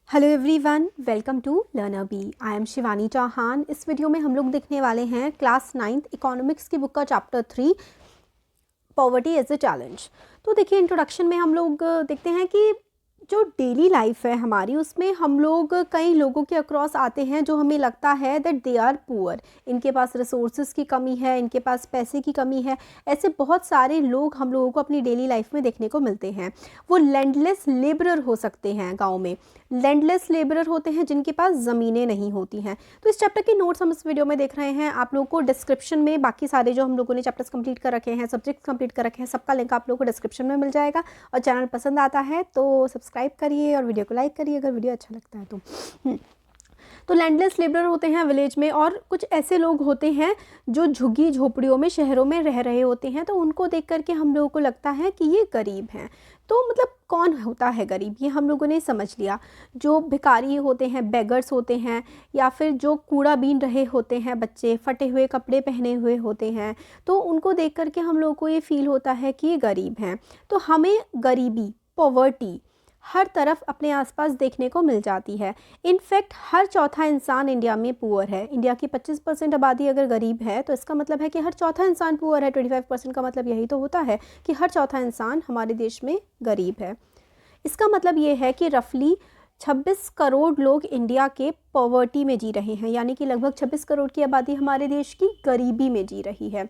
Hello everyone, welcome to Learner Bee. I am Shivani Chauhan. इस video में हम लोग देखने वाले हैं क्लास 9th इकोनॉमिक्स की बुक का chapter 3 poverty as a challenge. तो देखिए, इंट्रोडक्शन में हम लोग देखते हैं कि जो डेली लाइफ है हमारी, उसमें हम लोग कई लोगों के अक्रॉस आते हैं जो हमें लगता है दैट दे आर पुअर, इनके पास रिसोर्सेज की कमी है, इनके पास पैसे की कमी है। ऐसे बहुत सारे लोग हम लोगों को अपनी डेली लाइफ में देखने को मिलते हैं। वो लैंडलेस लेबरर हो सकते हैं, गाँव में लैंडलेस लेबरर होते हैं जिनके पास ज़मीनें नहीं होती हैं। तो इस चैप्टर के नोट्स हम इस वीडियो में देख रहे हैं। आप लोगों को डिस्क्रिप्शन में बाकी सारे जो हम लोगों ने चैप्टर्स कंप्लीट कर रखे हैं, सब्जेक्ट्स कंप्लीट कर रखे हैं, सबका लिंक आप लोगों को डिस्क्रिप्शन में मिल जाएगा। और चैनल पसंद आता है तो सब्सक्राइब करिए और वीडियो को लाइक करिए अगर वीडियो अच्छा लगता है तो लैंडलेस लेबरर होते हैं विलेज में, और कुछ ऐसे लोग होते हैं जो झुग्गी झोपड़ियों में शहरों में रह रहे होते हैं। तो उनको देख करके हम लोगों को लगता है कि ये गरीब हैं। तो मतलब कौन होता है गरीब, ये हम लोगों ने समझ लिया। जो भिखारी होते हैं, बेगर्स होते हैं, या फिर जो कूड़ा बीन रहे होते हैं बच्चे, फटे हुए कपड़े पहने हुए होते हैं, तो उनको देख करके हम लोगों को ये फील होता है कि ये गरीब हैं। तो हमें गरीबी, पॉवर्टी हर तरफ अपने आसपास देखने को मिल जाती है। इनफैक्ट हर चौथा इंसान इंडिया में पुअर है। इंडिया की 25% आबादी अगर गरीब है तो इसका मतलब है कि हर चौथा इंसान पुअर है। 25% का मतलब यही तो होता है कि हर चौथा इंसान हमारे देश में गरीब है। इसका मतलब ये है कि रफली 26 करोड़ लोग इंडिया के पॉवर्टी में जी रहे हैं, यानी कि लगभग 26 करोड़ की आबादी हमारे देश की गरीबी में जी रही है।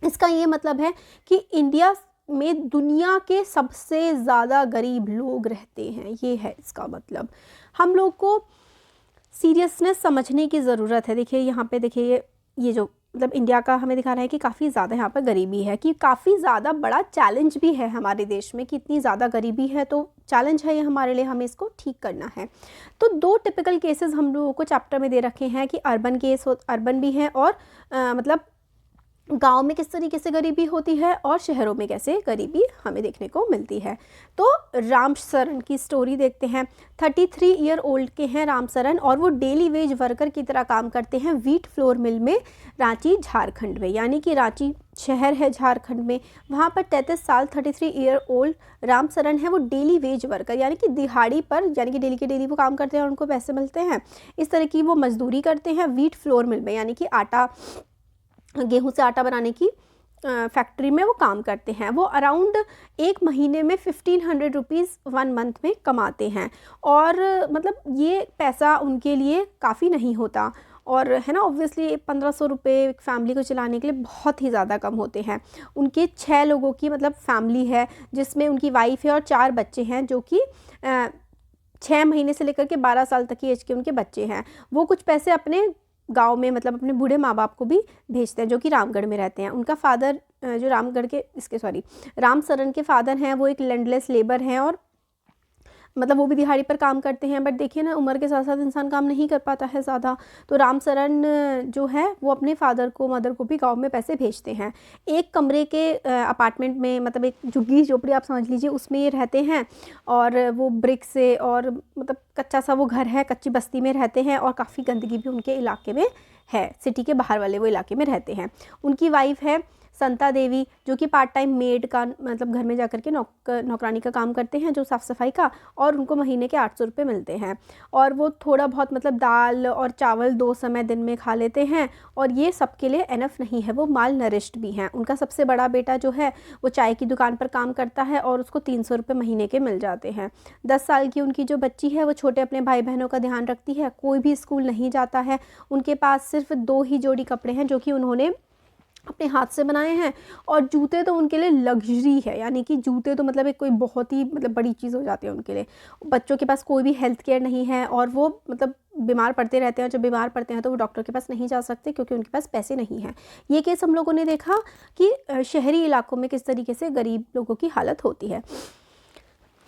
इसका ये मतलब है कि इंडिया में दुनिया के सबसे ज़्यादा गरीब लोग रहते हैं। ये है इसका मतलब। हम लोग को सीरियसनेस समझने की ज़रूरत है। देखिए यहाँ पे, देखिए ये जो मतलब इंडिया का हमें दिखा रहा है कि काफ़ी ज़्यादा यहाँ पर गरीबी है, कि काफ़ी ज़्यादा बड़ा चैलेंज भी है हमारे देश में कि इतनी ज़्यादा गरीबी है। तो चैलेंज है ये हमारे लिए, हमें इसको ठीक करना है। तो दो टिपिकल केसेस हम लोगों को चैप्टर में दे रखे हैं कि अर्बन केस अर्बन भी हैं, और मतलब गांव में किस तरीके से गरीबी होती है और शहरों में कैसे गरीबी हमें देखने को मिलती है। तो राम सरन की स्टोरी देखते हैं। 33 ईयर ओल्ड के हैं राम सरन, और वो डेली वेज वर्कर की तरह काम करते हैं व्हीट फ्लोर मिल में, रांची झारखंड में। यानी कि रांची शहर है झारखंड में, वहाँ पर 33 साल 33 ईयर ओल्ड राम सरन है। वो डेली वेज वर्कर यानी कि दिहाड़ी पर, यानी कि डेली के डेली वो काम करते हैं और उनको पैसे मिलते हैं। इस तरह की वो मजदूरी करते हैं व्हीट फ्लोर मिल में, यानी कि आटा, गेहूं से आटा बनाने की फैक्ट्री में वो काम करते हैं। वो अराउंड एक महीने में 1500 रुपीज़ 1 मंथ में कमाते हैं, और मतलब ये पैसा उनके लिए काफ़ी नहीं होता, और है ना, ऑब्वियसली 1500 रुपये एक फैमिली को चलाने के लिए बहुत ही ज़्यादा कम होते हैं। उनके 6 लोगों की मतलब फैमिली है, जिसमें उनकी वाइफ है और 4 बच्चे हैं, जो कि 6 महीने से लेकर के 12 साल तक की एज के उनके बच्चे हैं। वो कुछ पैसे अपने गांव में मतलब अपने बूढ़े माँ बाप को भी भेजते हैं, जो कि रामगढ़ में रहते हैं। उनका फादर जो रामगढ़ के राम सरन के फादर हैं, वो एक लैंडलेस लेबर हैं, और मतलब वो भी दिहाड़ी पर काम करते हैं। बट देखिए ना, उम्र के साथ साथ इंसान काम नहीं कर पाता है ज़्यादा। तो राम सरन जो है वो अपने फादर को, मदर को भी गांव में पैसे भेजते हैं। एक कमरे के अपार्टमेंट में, मतलब एक झुग्गी झोपड़ी आप समझ लीजिए, उसमें ये रहते हैं। और वो ब्रिक से, और मतलब कच्चा सा वो घर है, कच्ची बस्ती में रहते हैं, और काफ़ी गंदगी भी उनके इलाके में है। सिटी के बाहर वाले वो इलाके में रहते हैं। उनकी वाइफ है संता देवी, जो कि पार्ट टाइम मेड का, मतलब घर में जाकर के नौकरानी का काम करते हैं, जो साफ़ सफाई का, और उनको महीने के 800 रुपये मिलते हैं। और वो थोड़ा बहुत मतलब दाल और चावल 2 समय दिन में खा लेते हैं, और ये सबके लिए एनफ नहीं है। वो माल नरिश्ड भी हैं। उनका सबसे बड़ा बेटा जो है वो चाय की दुकान पर काम करता है, और उसको 300 रुपये महीने के मिल जाते हैं। 10 साल की उनकी जो बच्ची है वो छोटे अपने भाई बहनों का ध्यान रखती है, कोई भी स्कूल नहीं जाता है। उनके पास सिर्फ 2 ही जोड़ी कपड़े हैं, जो कि उन्होंने अपने हाथ से बनाए हैं। और जूते तो उनके लिए लग्जरी है, यानी कि जूते तो मतलब एक कोई बहुत ही मतलब बड़ी चीज़ हो जाती है उनके लिए। बच्चों के पास कोई भी हेल्थ केयर नहीं है, और वो मतलब बीमार पड़ते रहते हैं। जब बीमार पड़ते हैं तो वो डॉक्टर के पास नहीं जा सकते, क्योंकि उनके पास पैसे नहीं हैं। ये केस हम लोगों ने देखा कि शहरी इलाकों में किस तरीके से गरीब लोगों की हालत होती है।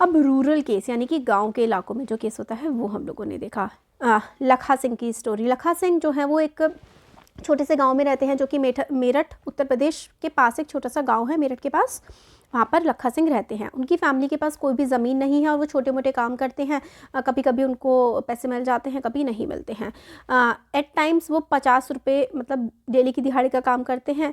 अब रूरल केस, यानी कि गाँव के इलाकों में जो केस होता है, वो हम लोगों ने देखा। लखा सिंह की स्टोरी। लखा सिंह जो है वो एक छोटे से गांव में रहते हैं, जो कि मेरठ उत्तर प्रदेश के पास एक छोटा सा गांव है, मेरठ के पास। वहाँ पर लखा सिंह रहते हैं। उनकी फैमिली के पास कोई भी ज़मीन नहीं है, और वो छोटे मोटे काम करते हैं। कभी कभी उनको पैसे मिल जाते हैं, कभी नहीं मिलते हैं। एट टाइम्स वो 50 रुपये मतलब डेली की दिहाड़ी का काम करते हैं।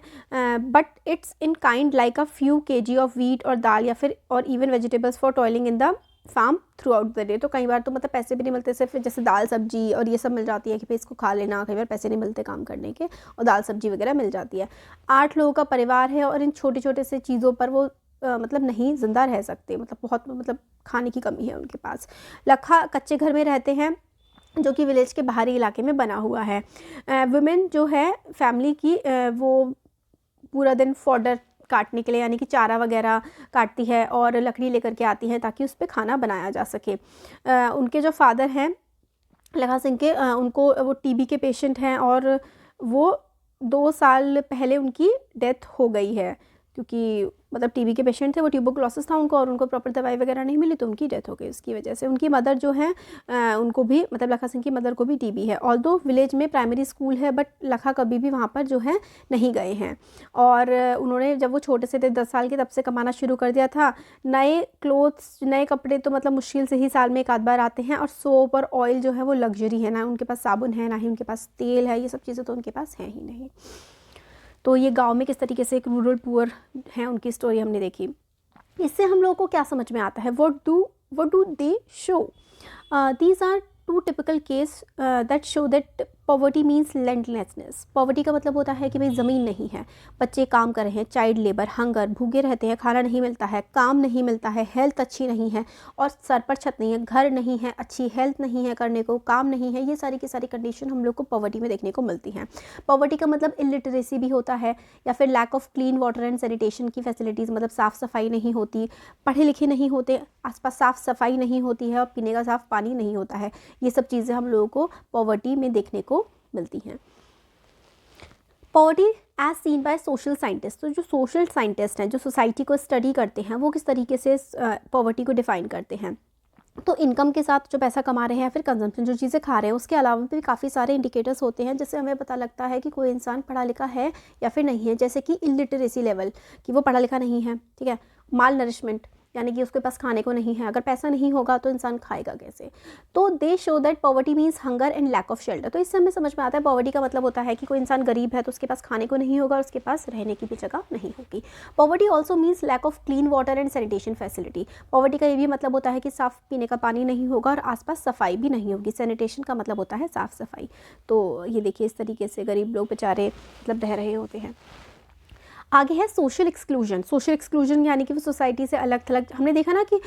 But it's in kind like a few kg of wheat और दाल, या फिर और even vegetables for toiling in the farm throughout the day. तो कई बार तो मतलब पैसे भी नहीं मिलते, सिर्फ जैसे दाल सब्जी और ये सब मिल जाती है कि भाई इसको खा लेना, कई बार पैसे नहीं मिलते काम करने के और दाल सब्जी वगैरह मिल जाती है। 8 लोगों का परिवार है और इन छोटे छोटे से चीज़ों पर वो मतलब नहीं ज़िंदा रह सकते, मतलब बहुत मतलब खाने की कमी है उनके पास। लखा कच्चे घर में रहते हैं जो कि विलेज के बाहरी इलाके में बना हुआ है। वुमेन जो है फैमिली की वो पूरा दिन फॉडर काटने के लिए यानी कि चारा वगैरह काटती है और लकड़ी लेकर के आती है ताकि उस पर खाना बनाया जा सके। उनके जो फादर हैं लखा सिंह के, उनको वो टीबी के पेशेंट हैं और वो 2 साल पहले उनकी डेथ हो गई है, क्योंकि मतलब टीबी के पेशेंट थे, वो ट्यूबरकुलोसिस था उनको और उनको प्रॉपर दवाई वगैरह नहीं मिली तो उनकी डेथ हो गई उसकी वजह से। उनकी मदर जो है उनको भी मतलब लखा सिंह की मदर को भी टीबी है। ऑल्दो विलेज में प्राइमरी स्कूल है बट लखा कभी भी वहाँ पर जो है नहीं गए हैं। और उन्होंने जब वो छोटे से थे 10 साल के तब से कमाना शुरू कर दिया था। नए क्लोथ्स नए कपड़े तो मतलब मुश्किल से ही साल में 1 आध बार आते हैं और सोप और ऑयल जो है वो लग्जरी है, ना उनके पास साबुन है ना ही उनके पास तेल है, ये सब चीज़ें तो उनके पास हैं ही नहीं। तो ये गांव में किस तरीके से एक रूरल पुअर हैं उनकी स्टोरी हमने देखी। इससे हम लोगों को क्या समझ में आता है, what do they show? These are 2 typical case that show that poverty means landlessness. Poverty का मतलब होता है कि भाई ज़मीन नहीं है, बच्चे काम कर रहे हैं, चाइल्ड लेबर, हंगर, भूखे रहते हैं, खाना नहीं मिलता है, काम नहीं मिलता है, हेल्थ अच्छी नहीं है और सर पर छत नहीं है, घर नहीं है, अच्छी हेल्थ नहीं है, करने को काम नहीं है। ये सारी की सारी कंडीशन हम लोग को पॉवर्टी में देखने को मिलती हैं। पॉवर्टी का मतलब इलिटरेसी भी होता है या फिर lack of clean water and sanitation की फैसिलिटीज़, मतलब साफ़ सफाई नहीं होती, पढ़े लिखे नहीं होते, आसपास साफ़ सफाई नहीं होती है और पीने का साफ़ पानी नहीं होता है। ये सब चीज़ें हम लोगों को पॉवर्टी में देखने को मिलती हैं। Poverty as seen by social scientist, तो जो सोशल साइंटिस्ट हैं जो सोसाइटी को स्टडी करते हैं वो किस तरीके से पॉवर्टी को डिफ़ाइन करते हैं। तो इनकम के साथ जो पैसा कमा रहे हैं या फिर कंजम्पशन जो चीज़ें खा रहे हैं उसके अलावा भी काफ़ी सारे इंडिकेटर्स होते हैं जिससे हमें पता लगता है कि कोई इंसान पढ़ा लिखा है या फिर नहीं है। जैसे कि इलिटरेसी लेवल, कि वो पढ़ा लिखा नहीं है, ठीक है। माल नरिशमेंट यानी कि उसके पास खाने को नहीं है, अगर पैसा नहीं होगा तो इंसान खाएगा कैसे। तो they show that poverty means hunger and lack of shelter. तो इससे हमें समझ में आता है पॉवर्टी का मतलब होता है कि कोई इंसान गरीब है तो उसके पास खाने को नहीं होगा और उसके पास रहने की भी जगह नहीं होगी। Poverty also means lack of clean water and sanitation facility. Poverty का ये भी मतलब होता है कि साफ़ पीने का पानी नहीं होगा और आसपास सफाई भी नहीं होगी। सैनिटेशन का मतलब होता है साफ़ सफाई। तो ये देखिए इस तरीके से गरीब लोग बेचारे मतलब रह रहे होते हैं। आगे है सोशल एक्सक्लूजन। सोशल एक्सक्लूजन यानी कि वो सोसाइटी से अलग थलग, हमने देखा ना कि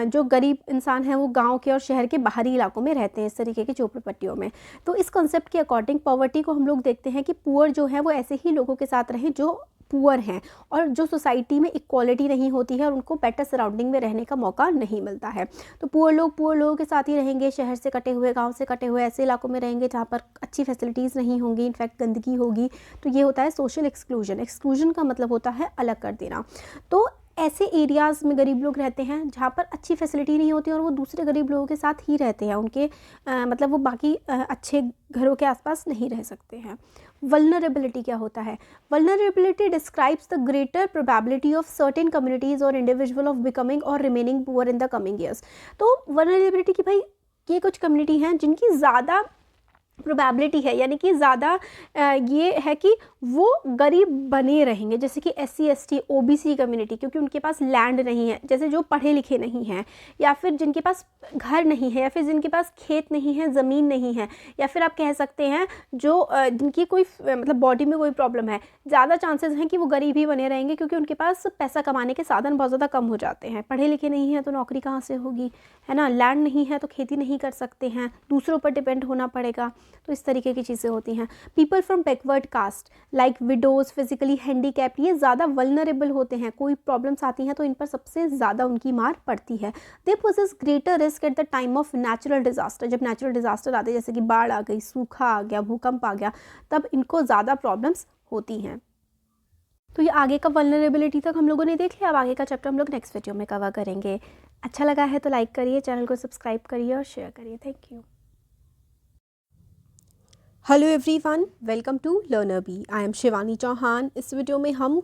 जो गरीब इंसान है वो गांव के और शहर के बाहरी इलाकों में रहते हैं इस तरीके की झोपड़पट्टियों में। तो इस कॉन्सेप्ट के अकॉर्डिंग पॉवर्टी को हम लोग देखते हैं कि पुअर जो है वो ऐसे ही लोगों के साथ रहें जो पुअर हैं और जो सोसाइटी में इक्वालिटी नहीं होती है और उनको बेटर सराउंडिंग में रहने का मौका नहीं मिलता है। तो पुअर लोगों के साथ ही रहेंगे, शहर से कटे हुए, गांव से कटे हुए ऐसे इलाकों में रहेंगे जहाँ पर अच्छी फैसिलिटीज़ नहीं होंगी, इनफैक्ट गंदगी होगी। तो ये होता है सोशल एक्सक्लूजन। एक्सक्लूजन का मतलब होता है अलग कर देना। तो ऐसे एरियाज़ में गरीब लोग रहते हैं जहाँ पर अच्छी फैसिलिटी नहीं होती और वो दूसरे गरीब लोगों के साथ ही रहते हैं, उनके मतलब वो बाकी अच्छे घरों के आसपास नहीं रह सकते हैं। वल्नरेबिलिटी क्या होता है? Vulnerability describes the greater probability of certain communities और इंडिविजुअल ऑफ बिकमिंग और remaining poor in the coming years. तो वल्नरेबिलिटी की भाई ये कुछ कम्युनिटी हैं जिनकी ज़्यादा प्रोबेबिलिटी है, यानी कि ज़्यादा ये है कि वो गरीब बने रहेंगे, जैसे कि SC ST OBC कम्युनिटी, क्योंकि उनके पास लैंड नहीं है, जैसे जो पढ़े लिखे नहीं हैं या फिर जिनके पास घर नहीं है या फिर जिनके पास खेत नहीं है, ज़मीन नहीं है, या फिर आप कह सकते हैं जो जिनकी कोई मतलब बॉडी में कोई प्रॉब्लम है, ज़्यादा चांसेस हैं कि वो गरीब ही बने रहेंगे क्योंकि उनके पास पैसा कमाने के साधन बहुत ज़्यादा कम हो जाते हैं। पढ़े लिखे नहीं हैं तो नौकरी कहाँ से होगी, है ना। लैंड नहीं है तो खेती नहीं कर सकते हैं, दूसरों पर डिपेंड होना पड़ेगा। तो इस तरीके की चीज़ें होती हैं। People from backward caste like widows, physically handicapped, ये ज़्यादा वल्नरेबल होते हैं। कोई प्रॉब्लम्स आती हैं तो इन पर सबसे ज़्यादा उनकी मार पड़ती है। They possess greater risk at the time of natural disaster. जब नेचुरल डिज़ास्टर आते हैं जैसे कि बाढ़ आ गई, सूखा आ गया, भूकंप आ गया, तब इनको ज़्यादा प्रॉब्लम्स होती हैं। तो ये आगे का वल्नरेबिलिटी तक हम लोगों ने देख लिया। अब आगे का चैप्टर हम लोग नेक्स्ट वीडियो में कवर करेंगे। अच्छा लगा है तो लाइक करिए, चैनल को सब्सक्राइब करिए और शेयर करिए। Thank you. Hello everyone, welcome to Learner Bee. I am Shivani Chauhan. इस वीडियो में हम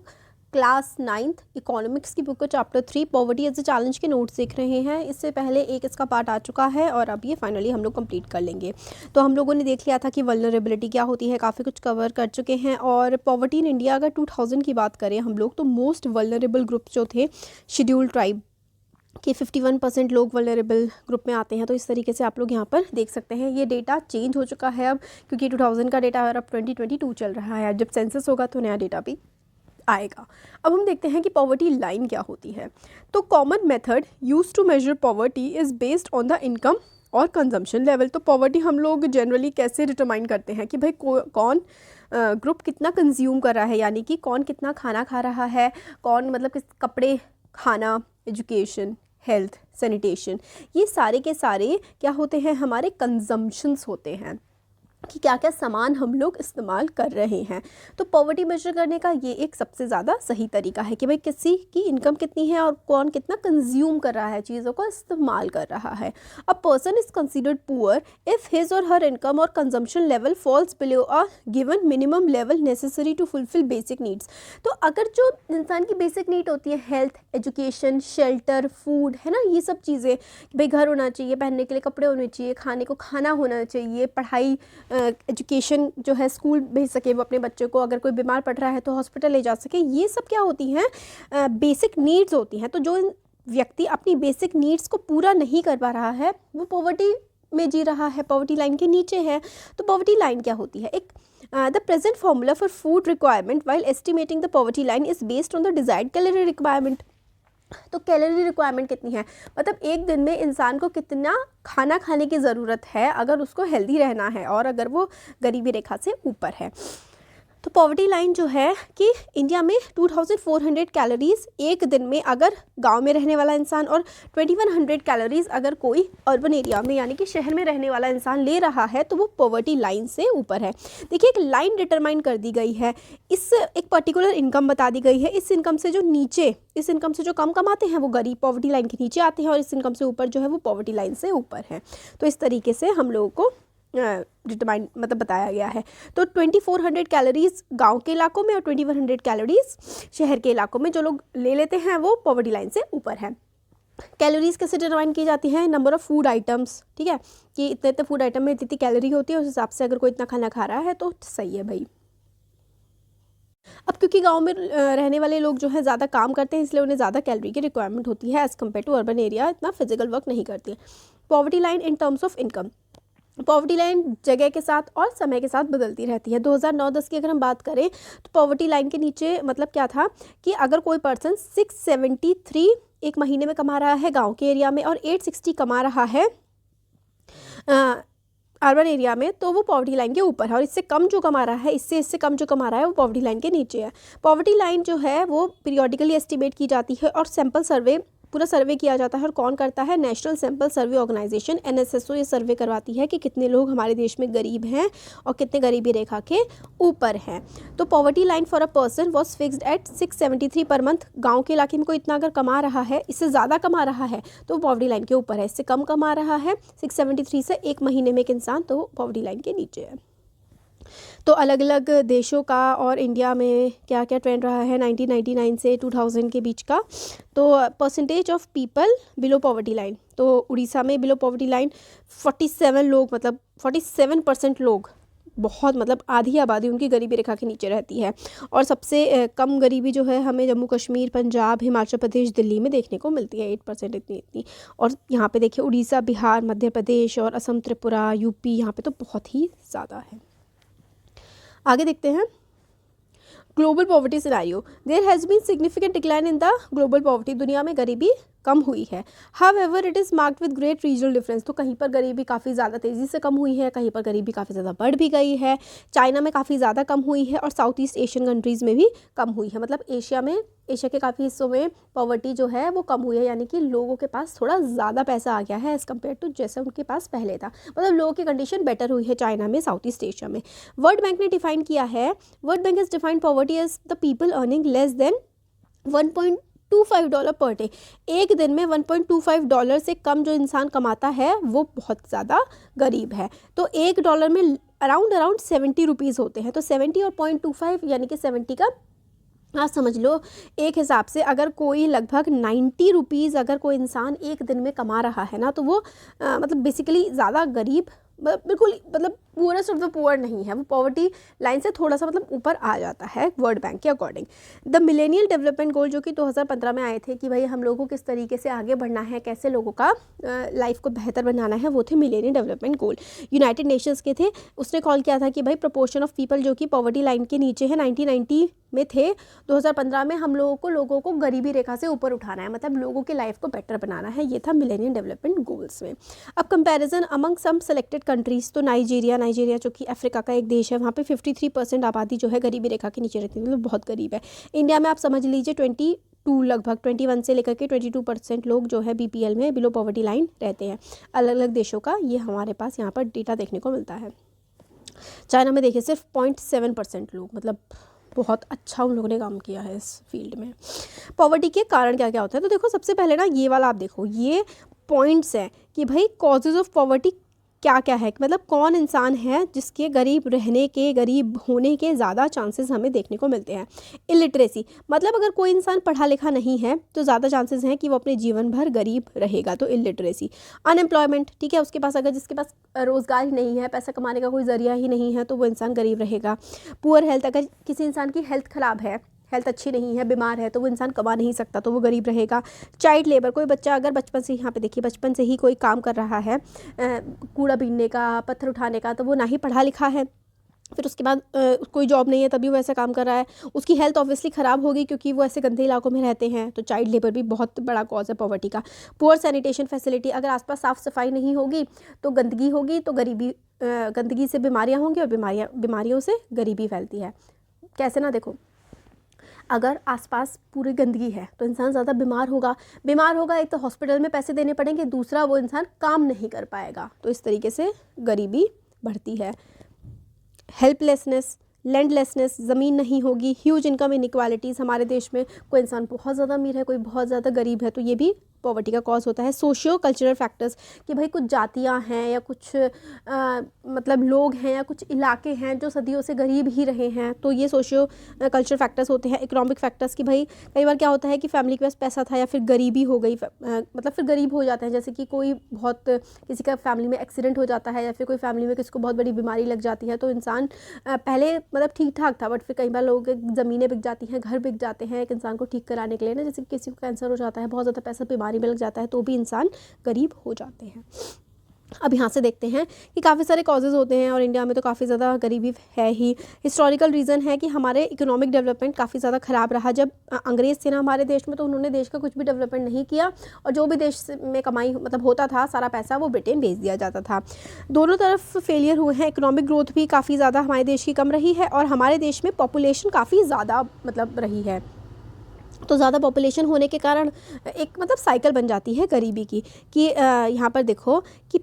क्लास 9th इकोनॉमिक्स की बुक का chapter 3 poverty as a challenge के नोट्स देख रहे हैं। इससे पहले एक इसका पार्ट आ चुका है और अब ये फाइनली हम लोग कंप्लीट कर लेंगे। तो हम लोगों ने देख लिया था कि वल्नरेबिलिटी क्या होती है, काफ़ी कुछ कवर कर चुके हैं। और पॉवर्टी इन इंडिया अगर 2000 की बात करें हम लोग, तो मोस्ट वल्नरेबल ग्रुप्स जो थे शेड्यूल्ड ट्राइब कि 51% लोग वल्नरेबल ग्रुप में आते हैं। तो इस तरीके से आप लोग यहाँ पर देख सकते हैं। ये डेटा चेंज हो चुका है अब, क्योंकि 2000 का डेटा और अब 2022 चल रहा है। जब सेंसस होगा तो नया डेटा भी आएगा। अब हम देखते हैं कि पॉवर्टी लाइन क्या होती है। तो common method use to measure poverty is based on the income or consumption level. तो पॉवर्टी हम लोग जनरली कैसे डिटरमाइन करते हैं कि भाई कौन ग्रुप कितना कंज्यूम कर रहा है, यानी कि कौन कितना खाना खा रहा है, कौन मतलब किस कपड़े, खाना, एजुकेशन, हेल्थ, सैनिटेशन, ये सारे के सारे क्या होते हैं, हमारे कंजम्पशंस होते हैं कि क्या क्या सामान हम लोग इस्तेमाल कर रहे हैं। तो पॉवर्टी मेजर करने का ये एक सबसे ज़्यादा सही तरीका है कि भाई किसी की इनकम कितनी है और कौन कितना कंज्यूम कर रहा है, चीज़ों को इस्तेमाल कर रहा है। A person is considered poor if his or her income or consumption level falls below a given minimum level necessary to fulfil basic needs. तो अगर जो इंसान की बेसिक नीड होती है, हेल्थ, एजुकेशन, शेल्टर, फूड, है ना, ये सब चीज़ें, भाई घर होना चाहिए, पहनने के लिए कपड़े होने चाहिए, खाने को खाना होना चाहिए, पढ़ाई, एजुकेशन जो है स्कूल भेज सके वो अपने बच्चे को, अगर कोई बीमार पड़ रहा है तो हॉस्पिटल ले जा सके, ये सब क्या होती हैं, बेसिक नीड्स होती हैं। तो जो व्यक्ति अपनी बेसिक नीड्स को पूरा नहीं कर पा रहा है वो पॉवर्टी में जी रहा है, पॉवर्टी लाइन के नीचे है। तो पॉवर्टी लाइन क्या होती है? एक the present formula for food requirement while estimating the poverty line is based on the desired calorie requirement. तो कैलोरी रिक्वायरमेंट कितनी है, मतलब एक दिन में इंसान को कितना खाना खाने की ज़रूरत है अगर उसको हेल्दी रहना है और अगर वो गरीबी रेखा से ऊपर है। तो पॉवर्टी लाइन जो है कि इंडिया में 2400 कैलोरीज़ एक दिन में अगर गांव में रहने वाला इंसान और 2100 कैलोरीज़ अगर कोई अर्बन एरिया में यानी कि शहर में रहने वाला इंसान ले रहा है तो वो पॉवर्टी लाइन से ऊपर है। देखिए एक लाइन डिटरमाइन कर दी गई है, इस एक पर्टिकुलर इनकम बता दी गई है, इस इनकम से जो नीचे, इस इनकम से जो कम कमाते हैं वो गरीब पॉवर्टी लाइन के नीचे आते हैं और इस इनकम से ऊपर जो है वो पॉवर्टी लाइन से ऊपर है। तो इस तरीके से हम लोगों को डिटरमाइन मतलब बताया गया है। तो 2400 कैलोरीज़ गांव के इलाकों में और 2100 कैलोरीज़ शहर के इलाकों में जो लोग ले लेते हैं वो पॉवर्टी लाइन से ऊपर है। कैलोरीज़ कैसे डिटरमाइन की जाती है? नंबर ऑफ़ फूड आइटम्स, ठीक है, कि इतने इतने फूड आइटम में इतनी कैलोरी होती है, उस हिसाब से अगर कोई इतना खाना खा रहा है तो सही है भाई। अब क्योंकि गांव में रहने वाले लोग जो है ज़्यादा काम करते हैं इसलिए उन्हें ज़्यादा कैलोरी की रिक्वायरमेंट होती है as compare to urban area, इतना फिजिकल वर्क नहीं करती है। Poverty line in terms of income, poverty line जगह के साथ और समय के साथ बदलती रहती है। 2009-10 की अगर हम बात करें तो पॉवर्टी लाइन के नीचे मतलब क्या था कि अगर कोई पर्सन 673 एक महीने में कमा रहा है गांव के एरिया में और 860 कमा रहा है अर्बन एरिया में तो वो पॉवर्टी लाइन के ऊपर है, और इससे कम जो कमा रहा है, इससे कम जो कमा रहा है वो पॉवर्टी लाइन के नीचे है। पॉवर्टी लाइन जो है वो पीरियोडिकली एस्टिमेट की जाती है और सैम्पल सर्वे, पूरा सर्वे किया जाता है। और कौन करता है? National sample survey organisation NSSO ये सर्वे करवाती है कि कितने लोग हमारे देश में गरीब हैं और कितने गरीबी रेखा के ऊपर हैं। तो poverty line for a person was fixed at 673 per month. गांव के इलाके में कोई इतना अगर कमा रहा है, इससे ज़्यादा कमा रहा है तो पॉवर्टी लाइन के ऊपर है, इससे कम कमा रहा है 673 से एक महीने में एक इंसान तो पॉवर्टी लाइन के नीचे है। तो अलग अलग देशों का और इंडिया में क्या क्या ट्रेंड रहा है 1999 से 2000 के बीच का। तो percentage of people below poverty line, तो उड़ीसा में बिलो पॉवर्टी लाइन 47 लोग, मतलब 47% लोग, बहुत मतलब आधी आबादी उनकी गरीबी रेखा के नीचे रहती है। और सबसे कम गरीबी जो है हमें जम्मू कश्मीर, पंजाब, हिमाचल प्रदेश, दिल्ली में देखने को मिलती है, 8% इतनी। और यहाँ पे देखिए उड़ीसा, बिहार, मध्य प्रदेश और असम, त्रिपुरा, यूपी, यहाँ पे तो बहुत ही ज़्यादा है। आगे देखते हैं global poverty scenario. There has been significant decline in the global poverty, दुनिया में गरीबी कम हुई है। However it is marked with great regional difference, तो कहीं पर गरीबी काफ़ी ज़्यादा तेज़ी से कम हुई है, कहीं पर गरीबी काफ़ी ज़्यादा बढ़ भी गई है। चाइना में काफ़ी ज़्यादा कम हुई है और साउथ ईस्ट एशियन कंट्रीज़ में भी कम हुई है। मतलब एशिया के काफ़ी हिस्सों में पॉवर्टी जो है वो कम हुई है, यानी कि लोगों के पास थोड़ा ज़्यादा पैसा आ गया है एज़ कम्पेयर टू जैसे उनके पास पहले था। मतलब लोगों की कंडीशन बेटर हुई है चाइना में, साउथ ईस्ट एशिया में। वर्ल्ड बैंक ने डिफाइन किया है, World Bank has defined poverty as the people earning less than $1.25 per day. एक दिन में $1.25 से कम जो इंसान कमाता है वो बहुत ज़्यादा गरीब है। तो $1 में अराउंड 70 रुपीज़ होते हैं। तो 70 और 0.25 यानी कि 70 का आप समझ लो एक हिसाब से अगर कोई लगभग 90 रुपीज़ अगर कोई इंसान एक दिन में कमा रहा है ना तो वो मतलब बेसिकली ज़्यादा गरीब बिल्कुल मतलब पुअरेस्ट ऑफ द पुअर नहीं है, वो पॉवर्टी लाइन से थोड़ा सा मतलब ऊपर आ जाता है वर्ल्ड बैंक के according. The millennial development goal जो कि 2015 में आए थे कि भाई हम लोगों को किस तरीके से आगे बढ़ना है, कैसे लोगों का लाइफ को बेहतर बनाना है, वो थे millennial development goal, United Nations के थे। उसने कॉल किया था कि भाई प्रोपोर्शन ऑफ पीपल जो कि पॉवर्टी लाइन के नीचे है 1990 में थे, 2015 में हम लोगों को गरीबी रेखा से ऊपर उठाना है, मतलब लोगों की लाइफ को बेटर बनाना है, ये था मिलेनियल डेवलपमेंट गोल्स में। अब कंपैरिजन अमंग सम सेलेक्टेड कंट्रीज, तो नाइजीरिया जो कि अफ्रीका का एक देश है, वहाँ पे 53% आबादी जो है गरीबी रेखा के नीचे रहती है, मतलब बहुत गरीब है। इंडिया में आप समझ लीजिए 22 लगभग 21 से लेकर के 22% लोग जो है BPL में बिलो पॉवर्टी लाइन रहते हैं। अलग अलग देशों का ये हमारे पास यहाँ पर डेटा देखने को मिलता है। चाइना में देखिए सिर्फ 0.7% लोग, मतलब बहुत अच्छा उन लोगों ने काम किया है इस फील्ड में। पॉवर्टी के कारण क्या क्या होता है, तो देखो सबसे पहले ना ये वाला आप देखो, ये पॉइंट्स हैं कि भाई कॉजेज़ ऑफ पॉवर्टी क्या क्या है, मतलब कौन इंसान है जिसके गरीब रहने के, गरीब होने के ज़्यादा चांसेस हमें देखने को मिलते हैं। इलिटरेसी, मतलब अगर कोई इंसान पढ़ा लिखा नहीं है तो ज़्यादा चांसेस हैं कि वो अपने जीवन भर गरीब रहेगा, तो इलिटरेसी। अनएम्प्लॉयमेंट, ठीक है, उसके पास अगर जिसके पास रोज़गार ही नहीं है, पैसा कमाने का कोई ज़रिया ही नहीं है, तो वो इंसान गरीब रहेगा। पुअर हेल्थ, अगर किसी इंसान की हेल्थ ख़राब है, हेल्थ अच्छी नहीं है, बीमार है, तो वो इंसान कमा नहीं सकता, तो वो गरीब रहेगा। चाइल्ड लेबर, कोई बच्चा अगर बचपन से, यहाँ पे देखिए बचपन से ही कोई काम कर रहा है, कूड़ा बीनने का, पत्थर उठाने का, तो वो ना ही पढ़ा लिखा है, फिर उसके बाद कोई जॉब नहीं है तभी वो ऐसा काम कर रहा है, उसकी हेल्थ ऑब्वियसली ख़राब होगी क्योंकि वो ऐसे गंदे इलाकों में रहते हैं, तो चाइल्ड लेबर भी बहुत बड़ा कॉज है पॉवर्टी का। पुअर सैनिटेशन फैसिलिटी, अगर आसपास साफ़ सफाई नहीं होगी तो गंदगी होगी, तो गंदगी से बीमारियाँ होंगी, और बीमारियों से गरीबी फैलती है। कैसे ना, देखो अगर आसपास पूरी गंदगी है तो इंसान ज़्यादा बीमार होगा, एक तो हॉस्पिटल में पैसे देने पड़ेंगे, दूसरा वो इंसान काम नहीं कर पाएगा, तो इस तरीके से गरीबी बढ़ती है। हेल्पलेसनेस, लैंडलेसनेस, ज़मीन नहीं होगी। ह्यूज इनकम इनइक्वालिटीज़, हमारे देश में कोई इंसान बहुत ज़्यादा अमीर है, कोई बहुत ज़्यादा गरीब है, तो ये भी पॉवर्टी का कॉज होता है। सोशियो कल्चरल फैक्टर्स, कि भाई कुछ जातियां हैं या कुछ मतलब लोग हैं या कुछ इलाके हैं जो सदियों से गरीब ही रहे हैं, तो ये सोशियो कल्चरल फैक्टर्स होते हैं। इकोनॉमिक फैक्टर्स, कि भाई कई बार क्या होता है कि फैमिली के पास पैसा था या फिर गरीबी हो गई, मतलब फिर गरीब हो जाते हैं, जैसे कि कोई बहुत किसी का फैमिली में एक्सीडेंट हो जाता है या फिर कोई फैमिली में किसी को बहुत बड़ी बीमारी लग जाती है, तो इंसान पहले मतलब ठीक ठाक था, बट फिर कई बार लोगों के ज़मीनें बिक जाती हैं, घर बिक जाते हैं एक इंसान को ठीक कराने के लिए ना, जैसे किसी को कैंसर हो जाता है, बहुत ज़्यादा पैसा बीमारी में लग जाता है, तो भी इंसान गरीब हो जाते हैं। अब यहाँ से देखते हैं कि काफ़ी सारे कॉजेज़ होते हैं और इंडिया में तो काफ़ी ज़्यादा गरीबी है ही। हिस्टोरिकल रीज़न है कि हमारे इकोनॉमिक डेवलपमेंट काफ़ी ज़्यादा ख़राब रहा। जब अंग्रेज़ थे ना हमारे देश में, तो उन्होंने देश का कुछ भी डेवलपमेंट नहीं किया, और जो भी देश में कमाई मतलब होता था, सारा पैसा वो ब्रिटेन भेज दिया जाता था। दोनों तरफ फेलियर हुए हैं। इकोनॉमिक ग्रोथ भी काफ़ी ज़्यादा हमारे देश की कम रही है, और हमारे देश में पॉपुलेशन काफ़ी ज़्यादा मतलब रही है, तो ज़्यादा पॉपुलेशन होने के कारण एक मतलब साइकिल बन जाती है गरीबी की, कि यहाँ पर देखो कि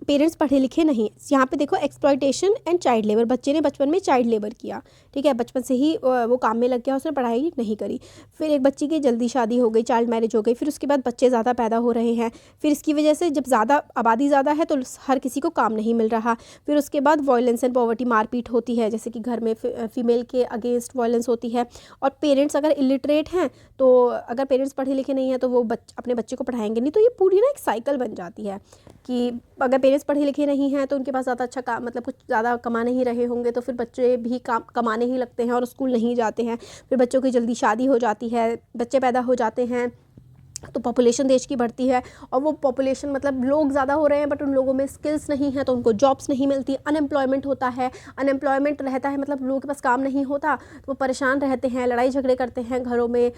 पेरेंट्स पढ़े लिखे नहीं, यहाँ पे देखो एक्सप्लॉयटेशन एंड चाइल्ड लेबर, बच्चे ने बचपन में चाइल्ड लेबर किया, ठीक है, बचपन से ही वो काम में लग गया, उसने पढ़ाई नहीं करी, फिर एक बच्ची की जल्दी शादी हो गई, चाइल्ड मैरिज हो गई, फिर उसके बाद बच्चे ज़्यादा पैदा हो रहे हैं, फिर इसकी वजह से जब ज़्यादा आबादी ज़्यादा है तो हर किसी को काम नहीं मिल रहा, फिर उसके बाद वायलेंस एंड पॉवर्टी, मारपीट होती है, जैसे कि घर में फीमेल के अगेंस्ट वायलेंस होती है, और पेरेंट्स अगर इलिटरेट हैं, तो अगर पेरेंट्स पढ़े लिखे नहीं हैं तो वो अपने बच्चे को पढ़ाएंगे नहीं, तो ये पूरी ना एक साइकिल बन जाती है कि अगर पेरेंट्स पढ़े लिखे नहीं हैं तो उनके पास ज़्यादा अच्छा काम मतलब कुछ ज़्यादा कमा नहीं रहे होंगे, तो फिर बच्चे भी कमाने ही लगते हैं और स्कूल नहीं जाते हैं, फिर बच्चों की जल्दी शादी हो जाती है, बच्चे पैदा हो जाते हैं, तो पॉपुलेशन देश की बढ़ती है, और वो पॉपुलेशन मतलब लोग ज़्यादा हो रहे हैं बट उन लोगों में स्किल्स नहीं है, तो उनको जॉब्स नहीं मिलती, अनएम्प्लॉयमेंट होता है, अनएम्प्लॉयमेंट रहता है मतलब लोगों के पास काम नहीं होता, तो वो परेशान रहते हैं, लड़ाई झगड़े करते हैं घरों में,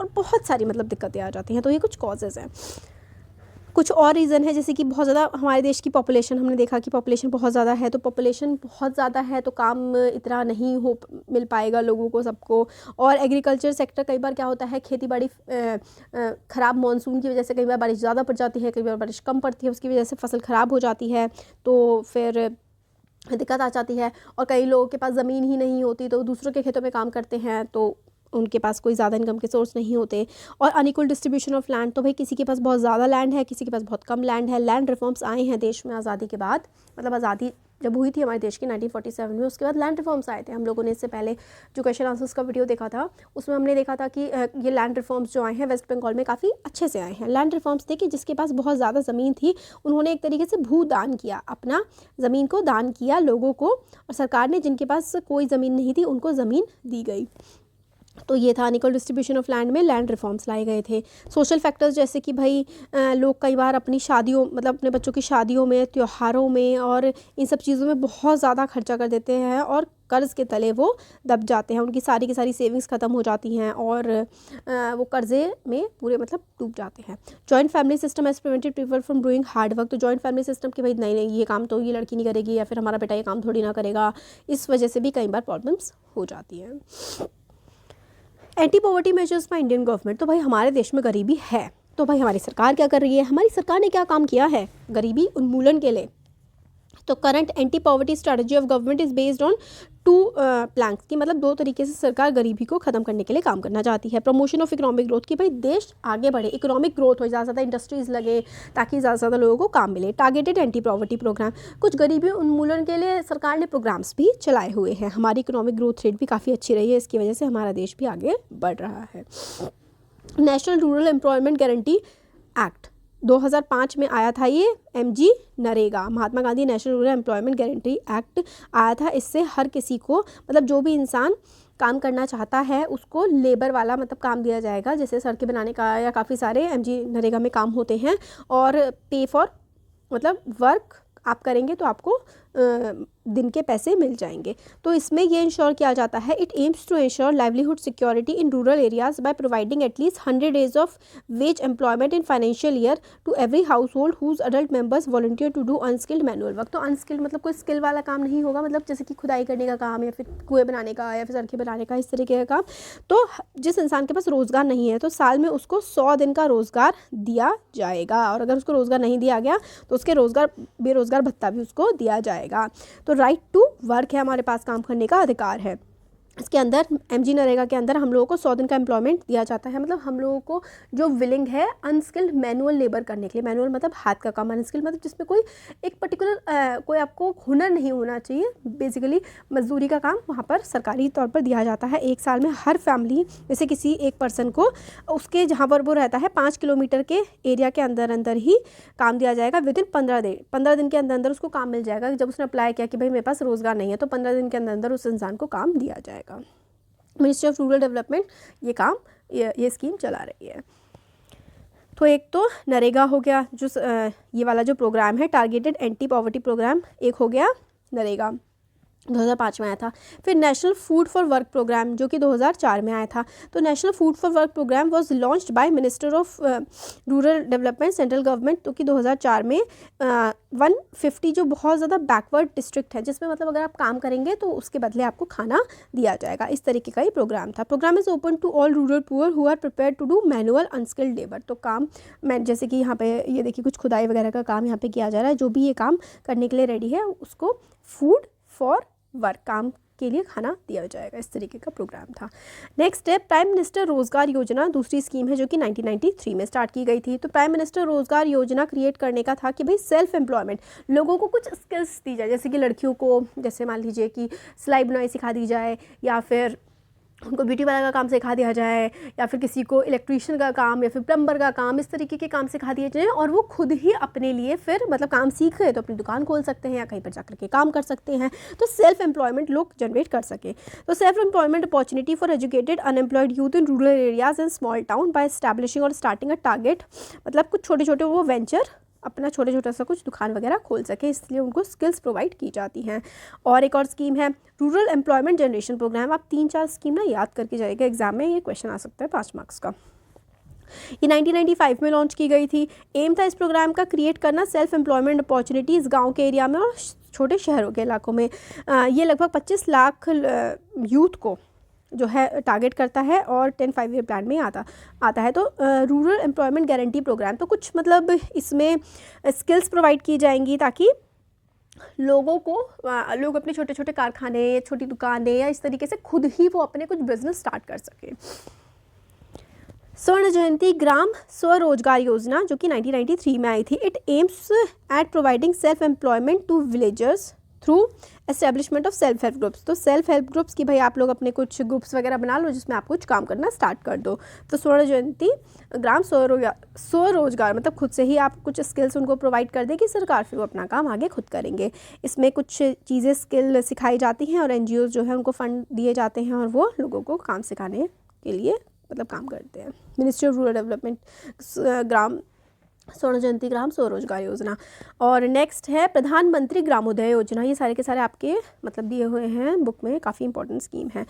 और बहुत सारी मतलब दिक्कतें आ जाती हैं। तो ये कुछ कॉजेज़ हैं। कुछ और रीज़न है, जैसे कि बहुत ज़्यादा हमारे देश की पॉपुलेशन, हमने देखा कि पॉपुलेशन बहुत ज़्यादा है, तो पॉपुलेशन बहुत ज़्यादा है तो काम इतना नहीं हो मिल पाएगा लोगों को सबको, और एग्रीकल्चर सेक्टर कई बार क्या होता है, खेती बाड़ी ख़राब मॉनसून की वजह से कई बार बारिश ज़्यादा पड़ जाती है, कई बार बारिश कम पड़ती है, उसकी वजह से फसल ख़राब हो जाती है, तो फिर दिक्कत आ जाती है, और कई लोगों के पास ज़मीन ही नहीं होती तो दूसरों के खेतों में काम करते हैं, तो उनके पास कोई ज़्यादा इनकम के सोर्स नहीं होते, और अनइक्वल डिस्ट्रीब्यूशन ऑफ लैंड, तो भाई किसी के पास बहुत ज़्यादा लैंड है, किसी के पास बहुत कम लैंड है। लैंड रिफॉर्म्स आए हैं देश में आज़ादी के बाद, मतलब आज़ादी जब हुई थी हमारे देश की 1947 में, उसके बाद लैंड रिफॉर्म्स आए थे। हम लोगों ने इससे पहले जो क्वेश्चन आंसर्स का वीडियो देखा था उसमें हमने देखा था कि ये लैंड रिफॉर्म्स जो आए हैं वेस्ट बंगाल में काफ़ी अच्छे से आए हैं। लैंड रिफॉर्म्स थे कि जिसके पास बहुत ज़्यादा ज़मीन थी उन्होंने एक तरीके से भूदान किया, अपना ज़मीन को दान किया लोगों को, और सरकार ने जिनके पास कोई ज़मीन नहीं थी उनको ज़मीन दी गई। तो ये था अनइक्वल डिस्ट्रीब्यूशन ऑफ लैंड में लैंड रिफॉर्म्स लाए गए थे। सोशल फैक्टर्स जैसे कि भाई लोग कई बार अपनी शादियों मतलब अपने बच्चों की शादियों में, त्योहारों में और इन सब चीज़ों में बहुत ज़्यादा खर्चा कर देते हैं और कर्ज़ के तले वो दब जाते हैं, उनकी सारी की सारी सेविंग्स ख़त्म हो जाती हैं और वो कर्ज़े में पूरे मतलब डूब जाते हैं। Joint family system has prevented people from doing hard work. तो जॉइंट फैमिली सिस्टम कि भाई नहीं नहीं ये काम तो ये लड़की नहीं करेगी या फिर हमारा बेटा ये काम थोड़ी ना करेगा, इस वजह से भी कई बार प्रॉब्लम्स हो जाती हैं। Anti poverty measures by Indian government. तो भाई हमारे देश में गरीबी है, तो भाई हमारी सरकार क्या कर रही है, हमारी सरकार ने क्या काम किया है गरीबी उन्मूलन के लिए। तो current anti poverty strategy of government is based on 2 planks की, मतलब 2 तरीके से सरकार गरीबी को ख़त्म करने के लिए काम करना चाहती है। प्रमोशन ऑफ इकोनॉमिक ग्रोथ, कि भाई देश आगे बढ़े, इकोनॉमिक ग्रोथ हो, ज़्यादा से ज़्यादा इंडस्ट्रीज़ लगे ताकि ज़्यादा से ज़्यादा लोगों को काम मिले। टारगेटेड एंटी पॉवर्टी प्रोग्राम, कुछ गरीबी उन्मूलन के लिए सरकार ने प्रोग्राम्स भी चलाए हुए हैं। हमारी इकोनॉमिक ग्रोथ रेट भी काफ़ी अच्छी रही है, इसकी वजह से हमारा देश भी आगे बढ़ रहा है। National rural employment guarantee act 2005 में आया था, ये MG NREGA, Mahatma Gandhi national rural employment guarantee act आया था। इससे हर किसी को मतलब जो भी इंसान काम करना चाहता है उसको लेबर वाला मतलब काम दिया जाएगा, जैसे सड़कें बनाने का या काफ़ी सारे MG नरेगा में काम होते हैं, और पे फॉर मतलब वर्क आप करेंगे तो आपको दिन के पैसे मिल जाएंगे। तो इसमें ये इंश्योर किया जाता है, it aims to ensure livelihood security in rural areas by providing at least 100 days of wage employment in financial year to every household whose adult members volunteer to do unskilled manual work. तो unskilled मतलब कोई skill वाला काम नहीं होगा, मतलब जैसे कि खुदाई करने का काम या फिर कुएं बनाने का या फिर सड़कें बनाने का, इस तरीके का काम। तो जिस इंसान के पास रोज़गार नहीं है तो साल में उसको 100 दिन का रोज़गार दिया जाएगा, और अगर उसको रोज़गार नहीं दिया गया तो उसके बेरोज़गार भत्ता भी उसको दिया जाएगा। तो राइट टू वर्क है, हमारे पास काम करने का अधिकार है। इसके अंदर MG नरेगा के अंदर हम लोगों को 100 दिन का एम्प्लॉयमेंट दिया जाता है, मतलब हम लोगों को जो विलिंग है अनस्किल्ड मैनुअल लेबर करने के लिए, मैनुअल मतलब हाथ का काम, अनस्किल्ड मतलब जिसमें कोई एक पर्टिकुलर कोई आपको हुनर नहीं होना चाहिए, बेसिकली मजदूरी का काम वहाँ पर सरकारी तौर पर दिया जाता है। एक साल में हर फैमिली जैसे किसी एक पर्सन को उसके जहाँ पर वो रहता है 5 किलोमीटर के एरिया के अंदर अंदर ही काम दिया जाएगा विद इन 15 दिन के अंदर अंदर उसको काम मिल जाएगा। जब उसने अप्लाई किया कि भाई मेरे पास रोज़गार नहीं है तो 15 दिन के अंदर अंदर उस इंसान को काम दिया जाएगा। मिनिस्ट्री ऑफ रूरल डेवलपमेंट ये काम ये स्कीम चला रही है। तो एक तो नरेगा हो गया, जो ये वाला जो प्रोग्राम है टारगेटेड एंटी पॉवर्टी प्रोग्राम, एक हो गया नरेगा 2005 में आया था। फिर national food for work programme जो कि 2004 में आया था। तो national food for work programme was launched by minister of rural development central government, तो कि 2004 में 150 जो बहुत ज़्यादा बैकवर्ड डिस्ट्रिक्ट है, जिसमें मतलब अगर आप काम करेंगे तो उसके बदले आपको खाना दिया जाएगा, इस तरीके का ही प्रोग्राम था। Programme is open to all rural poor who are prepare to do manual unskilled labour. तो काम मैं जैसे कि यहाँ पे ये देखिए कुछ खुदाई वगैरह का काम यहाँ पे किया जा रहा है, जो भी ये काम करने के लिए रेडी है उसको फूड फॉर वर्क काम के लिए खाना दिया जाएगा, इस तरीके का प्रोग्राम था। नेक्स्ट है प्राइम मिनिस्टर रोजगार योजना, दूसरी स्कीम है जो कि 1993 में स्टार्ट की गई थी। तो प्राइम मिनिस्टर रोजगार योजना क्रिएट करने का था कि भाई सेल्फ एम्प्लॉयमेंट, लोगों को कुछ स्किल्स दी जाए, जैसे कि लड़कियों को जैसे मान लीजिए कि सिलाई बुनाई सिखा दी जाए, या फिर उनको ब्यूटी वाला का काम सिखा दिया जाए, या फिर किसी को इलेक्ट्रीशियन का काम या फिर प्लम्बर का काम, इस तरीके के काम सिखा दिए जाए, और वो खुद ही अपने लिए फिर मतलब काम सीख गए तो अपनी दुकान खोल सकते हैं या कहीं पर जाकर के काम कर सकते हैं, तो सेल्फ एम्प्लॉयमेंट लोग जनरेट कर सके। तो self employment opportunity for educated unemployed youth in rural areas and small town bye establishing और स्टार्टिंग अ टारगेट, मतलब कुछ छोटे छोटे वो वेंचर अपना छोटा छोटा सा कुछ दुकान वगैरह खोल सके, इसलिए उनको स्किल्स प्रोवाइड की जाती हैं। और एक और स्कीम है रूरल एम्प्लॉयमेंट जनरेशन प्रोग्राम। आप 3-4 स्कीम ना याद करके जाइएगा, एग्जाम में ये क्वेश्चन आ सकता है 5 मार्क्स का। ये 1995 में लॉन्च की गई थी। एम था इस प्रोग्राम का क्रिएट करना सेल्फ एम्प्लॉयमेंट अपॉर्चुनिटीज़ गाँव के एरिया में और छोटे शहरों के इलाकों में। ये लगभग 25 लाख यूथ को जो है टारगेट करता है और 10 5-year प्लान में आता है। तो रूरल एम्प्लॉयमेंट गारंटी प्रोग्राम, तो कुछ मतलब इसमें स्किल्स प्रोवाइड की जाएंगी ताकि लोगों को लोग अपने छोटे छोटे कारखाने, छोटी दुकानें या इस तरीके से खुद ही वो अपने कुछ बिजनेस स्टार्ट कर सके। स्वर्ण जयंती ग्राम स्वरोजगार योजना जो कि 1993 में आई थी। It aims at providing self employment to villagers through establishment of self help groups. तो सेल्फ हेल्प ग्रुप्स की भाई आप लोग अपने कुछ ग्रुप्स वगैरह बना लो जिसमें आप कुछ काम करना स्टार्ट कर दो। तो स्वर्ण जयंती ग्राम स्वरोजगार मतलब खुद से ही आप कुछ स्किल्स उनको प्रोवाइड कर देगी सरकार, फिर वो अपना काम आगे खुद करेंगे। इसमें कुछ चीज़ें स्किल सिखाई जाती हैं और NGOs जो है उनको फंड दिए जाते हैं और वो लोगों को काम सिखाने के लिए मतलब काम करते हैं। मिनिस्ट्री ऑफ रूरल डेवलपमेंट ग्राम स्वर्ण जयंती ग्राम स्वरोजगार योजना। और नेक्स्ट है प्रधानमंत्री ग्रामोदय योजना। ये सारे के सारे आपके मतलब दिए हुए हैं बुक में, काफ़ी इंपॉर्टेंट स्कीम है।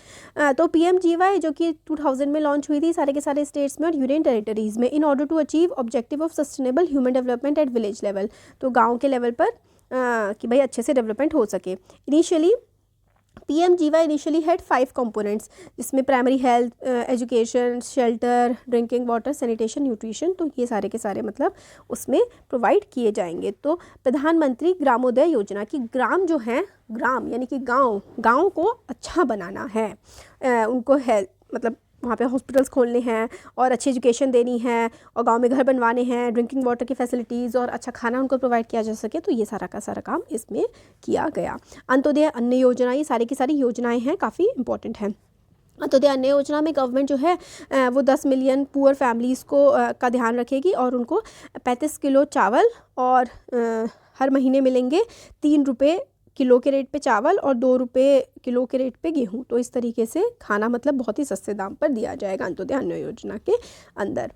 तो PMGY जो कि 2000 में लॉन्च हुई थी सारे के सारे स्टेट्स में और यूनियन टेरिटरीज़ में, in order to achieve objective of sustainable human development at village level. तो गाँव के लेवल पर कि भाई अच्छे से डेवलपमेंट हो सके। Initially PMGY initially had 5 components, जिसमें primary health, education, shelter, drinking water, sanitation, nutrition, तो ये सारे के सारे मतलब उसमें प्रोवाइड किए जाएंगे। तो प्रधानमंत्री ग्रामोदय योजना की ग्राम जो है, ग्राम यानी कि गांव को अच्छा बनाना है, उनको हेल्थ मतलब वहाँ पे हॉस्पिटल्स खोलने हैं और अच्छी एजुकेशन देनी है और गांव में घर बनवाने हैं, ड्रिंकिंग वाटर की फैसिलिटीज़ और अच्छा खाना उनको प्रोवाइड किया जा सके। तो ये सारा का सारा काम इसमें किया गया। अंत्योदय अन्न योजना, ये सारी की सारी योजनाएं हैं, काफ़ी इंपॉर्टेंट हैं। अंत्योदय अन्न योजना में गवर्नमेंट जो है वो 10 मिलियन पुअर फैमिलीज़ को का ध्यान रखेगी और उनको 35 किलो चावल और हर महीने मिलेंगे 3 रुपये किलो के रेट पे चावल और 2 रुपये किलो के रेट पे गेहूँ। तो इस तरीके से खाना मतलब बहुत ही सस्ते दाम पर दिया जाएगा अंत्योदय अन्न योजना के अंदर।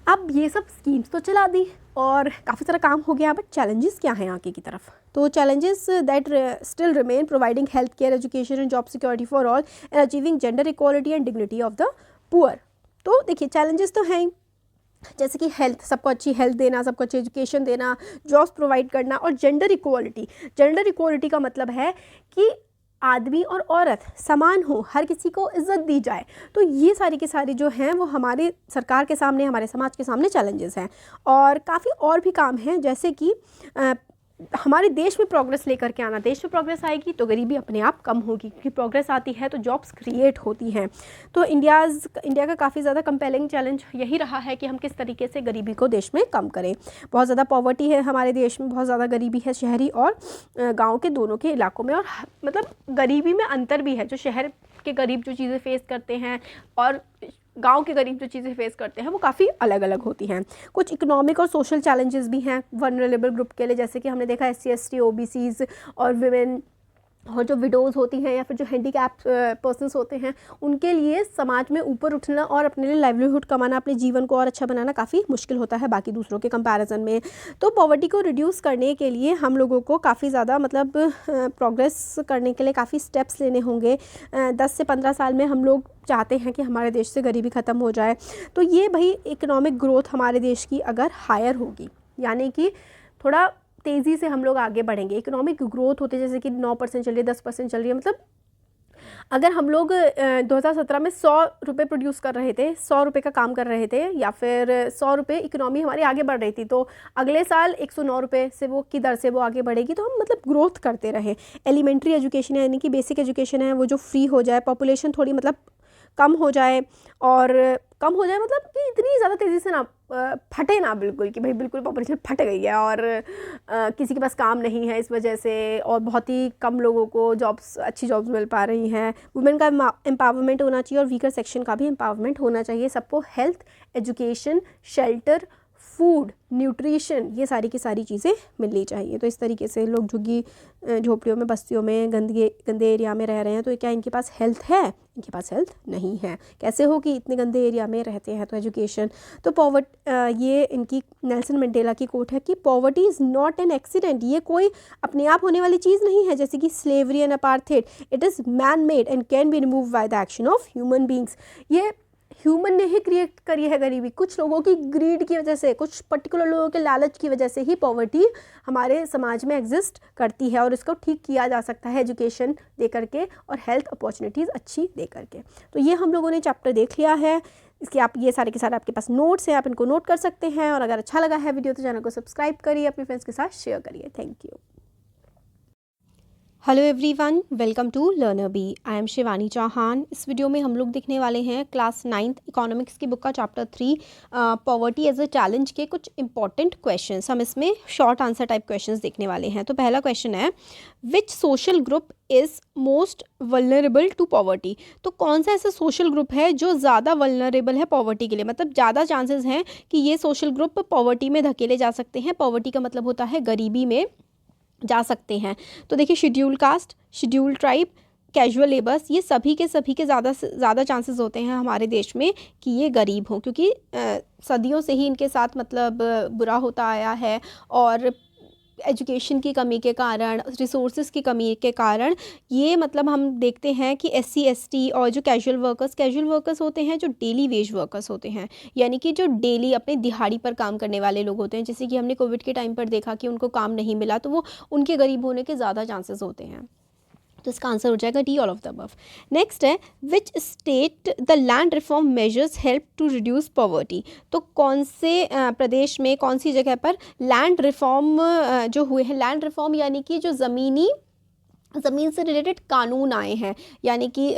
अब ये सब स्कीम्स तो चला दी और काफ़ी सारा काम हो गया, बट चैलेंजेस क्या हैं आगे की तरफ? तो challenges that still remain providing health care, education and job security for all and achieving gender equality and dignity of the poor. तो देखिए चैलेंजेस तो हैं, जैसे कि हेल्थ, सबको अच्छी हेल्थ देना, सबको अच्छी एजुकेशन देना, जॉब्स प्रोवाइड करना और जेंडर इक्वालिटी। जेंडर इक्वालिटी का मतलब है कि आदमी और औरत समान हो, हर किसी को इज्जत दी जाए। तो ये सारी की सारी जो हैं वो हमारे सरकार के सामने, हमारे समाज के सामने चैलेंजेस हैं। और काफ़ी और भी काम हैं, जैसे कि हमारे देश में प्रोग्रेस लेकर के आना। देश में प्रोग्रेस आएगी तो गरीबी अपने आप कम होगी, क्योंकि प्रोग्रेस आती है तो जॉब्स क्रिएट होती हैं। तो इंडिया का काफ़ी ज़्यादा कंपेलिंग चैलेंज यही रहा है कि हम किस तरीके से गरीबी को देश में कम करें। बहुत ज़्यादा पॉवर्टी है हमारे देश में, बहुत ज़्यादा गरीबी है शहरी और गाँव के दोनों के इलाकों में। और मतलब गरीबी में अंतर भी है, जो शहर के गरीब जो चीज़ें फेस करते हैं और गांव के गरीब जो चीज़ें फेस करते हैं वो काफ़ी अलग अलग होती हैं। कुछ इकोनॉमिक और सोशल चैलेंजेस भी हैं वल्नरेबल ग्रुप के लिए, जैसे कि हमने देखा SC ST OBCs और विमेन और जो विडोज़ होती हैं या फिर जो हैंडीकैप पर्सन्स होते हैं, उनके लिए समाज में ऊपर उठना और अपने लिए लाइवलीहुड कमाना, अपने जीवन को और अच्छा बनाना काफ़ी मुश्किल होता है बाकी दूसरों के कंपैरिजन में। तो पॉवर्टी को रिड्यूस करने के लिए हम लोगों को काफ़ी ज़्यादा मतलब प्रोग्रेस करने के लिए काफ़ी स्टेप्स लेने होंगे। 10 से 15 साल में हम लोग चाहते हैं कि हमारे देश से गरीबी ख़त्म हो जाए। तो ये भाई इकोनॉमिक ग्रोथ हमारे देश की अगर हायर होगी, यानी कि थोड़ा तेज़ी से हम लोग आगे बढ़ेंगे, इकोनॉमिक ग्रोथ होते जैसे कि 9% चल रही है, 10% चल रही है, मतलब अगर हम लोग 2017 में 100 रुपये प्रोड्यूस कर रहे थे, 100 रुपये का काम कर रहे थे, या फिर 100 रुपये इकोनॉमी हमारी आगे बढ़ रही थी, तो अगले साल 109 रुपये से वो की दर से वो आगे बढ़ेगी। तो हम मतलब ग्रोथ करते रहे। एलिमेंट्री एजुकेशन यानी कि बेसिक एजुकेशन है वो जो फ्री हो जाए, पॉपुलेशन थोड़ी मतलब कम हो जाए, और कम हो जाए मतलब कि इतनी ज़्यादा तेज़ी से ना फटे ना, बिल्कुल कि भाई बिल्कुल पॉपुलेशन फट गई है और किसी के पास काम नहीं है इस वजह से, और बहुत ही कम लोगों को जॉब्स, अच्छी जॉब्स मिल पा रही हैं। वुमेन का एम्पावरमेंट होना चाहिए और वीकर सेक्शन का भी एम्पावरमेंट होना चाहिए। सबको health, education, shelter, food, nutrition, ये सारी की सारी चीज़ें मिलनी चाहिए। तो इस तरीके से लोग झुग्गी झोपड़ियों में, बस्तियों में, गंदे एरिया में रह रहे हैं, तो क्या इनके पास हेल्थ है? इनके पास हेल्थ नहीं है। कैसे हो कि इतने गंदे एरिया में रहते हैं? तो एजुकेशन। तो ये इनकी नेल्सन मंडेला की कोट है कि poverty is not an accident. ये कोई अपने आप होने वाली चीज़ नहीं है, जैसे कि slavery and apartheid. It is man made and can be remove by the action of human beings. ये ह्यूमन ने ही क्रिएट करी है गरीबी। कुछ लोगों की ग्रीड की वजह से, कुछ पर्टिकुलर लोगों के लालच की वजह से ही पॉवर्टी हमारे समाज में एग्जिस्ट करती है, और इसको ठीक किया जा सकता है एजुकेशन दे करके और हेल्थ अपॉर्चुनिटीज़ अच्छी दे करके। तो ये हम लोगों ने चैप्टर देख लिया है। इसके आप ये सारे के सारे आपके पास नोट्स हैं, आप इनको नोट कर सकते हैं। और अगर अच्छा लगा है वीडियो तो चैनल को सब्सक्राइब करिए, अपने फ्रेंड्स के साथ शेयर करिए। Thank you. Hello everyone, welcome to Learner Bee. I am Shivani Chauhan. इस वीडियो में हम लोग देखने वाले हैं क्लास 9th इकोनॉमिक्स की बुक का chapter 3 poverty as a challenge के कुछ इंपॉर्टेंट क्वेश्चंस। हम इसमें शॉर्ट आंसर टाइप क्वेश्चंस देखने वाले हैं। तो पहला क्वेश्चन है, which social group is most vulnerable to poverty. तो कौन सा ऐसा सोशल ग्रुप है जो ज़्यादा वल्नरेबल है पॉवर्टी के लिए, मतलब ज़्यादा चांसेस हैं कि ये सोशल ग्रुप पॉवर्टी में धकेले जा सकते हैं। पॉवर्टी का मतलब होता है गरीबी में जा सकते हैं। तो देखिए, schedule caste, schedule tribe, casual labours, ये सभी के ज़्यादा से ज़्यादा चांसेस होते हैं हमारे देश में कि ये गरीब हों, क्योंकि सदियों से ही इनके साथ मतलब बुरा होता आया है। और एजुकेशन की कमी के कारण, रिसोर्सेज की कमी के कारण ये मतलब हम देखते हैं कि SC ST और जो कैजुअल वर्कर्स होते हैं, जो डेली वेज वर्कर्स होते हैं, यानी कि जो डेली अपने दिहाड़ी पर काम करने वाले लोग होते हैं, जैसे कि हमने कोविड के टाइम पर देखा कि उनको काम नहीं मिला, तो वो उनके गरीब होने के ज़्यादा चांसेस होते हैं। तो इसका आंसर हो जाएगा D, all of the above. Next है, which state the land reform measures help to reduce poverty. तो कौन से प्रदेश में, कौन सी जगह पर लैंड रिफॉर्म जो हुए हैं, लैंड रिफॉर्म यानी कि जो ज़मीन से रिलेटेड कानून आए हैं, यानी कि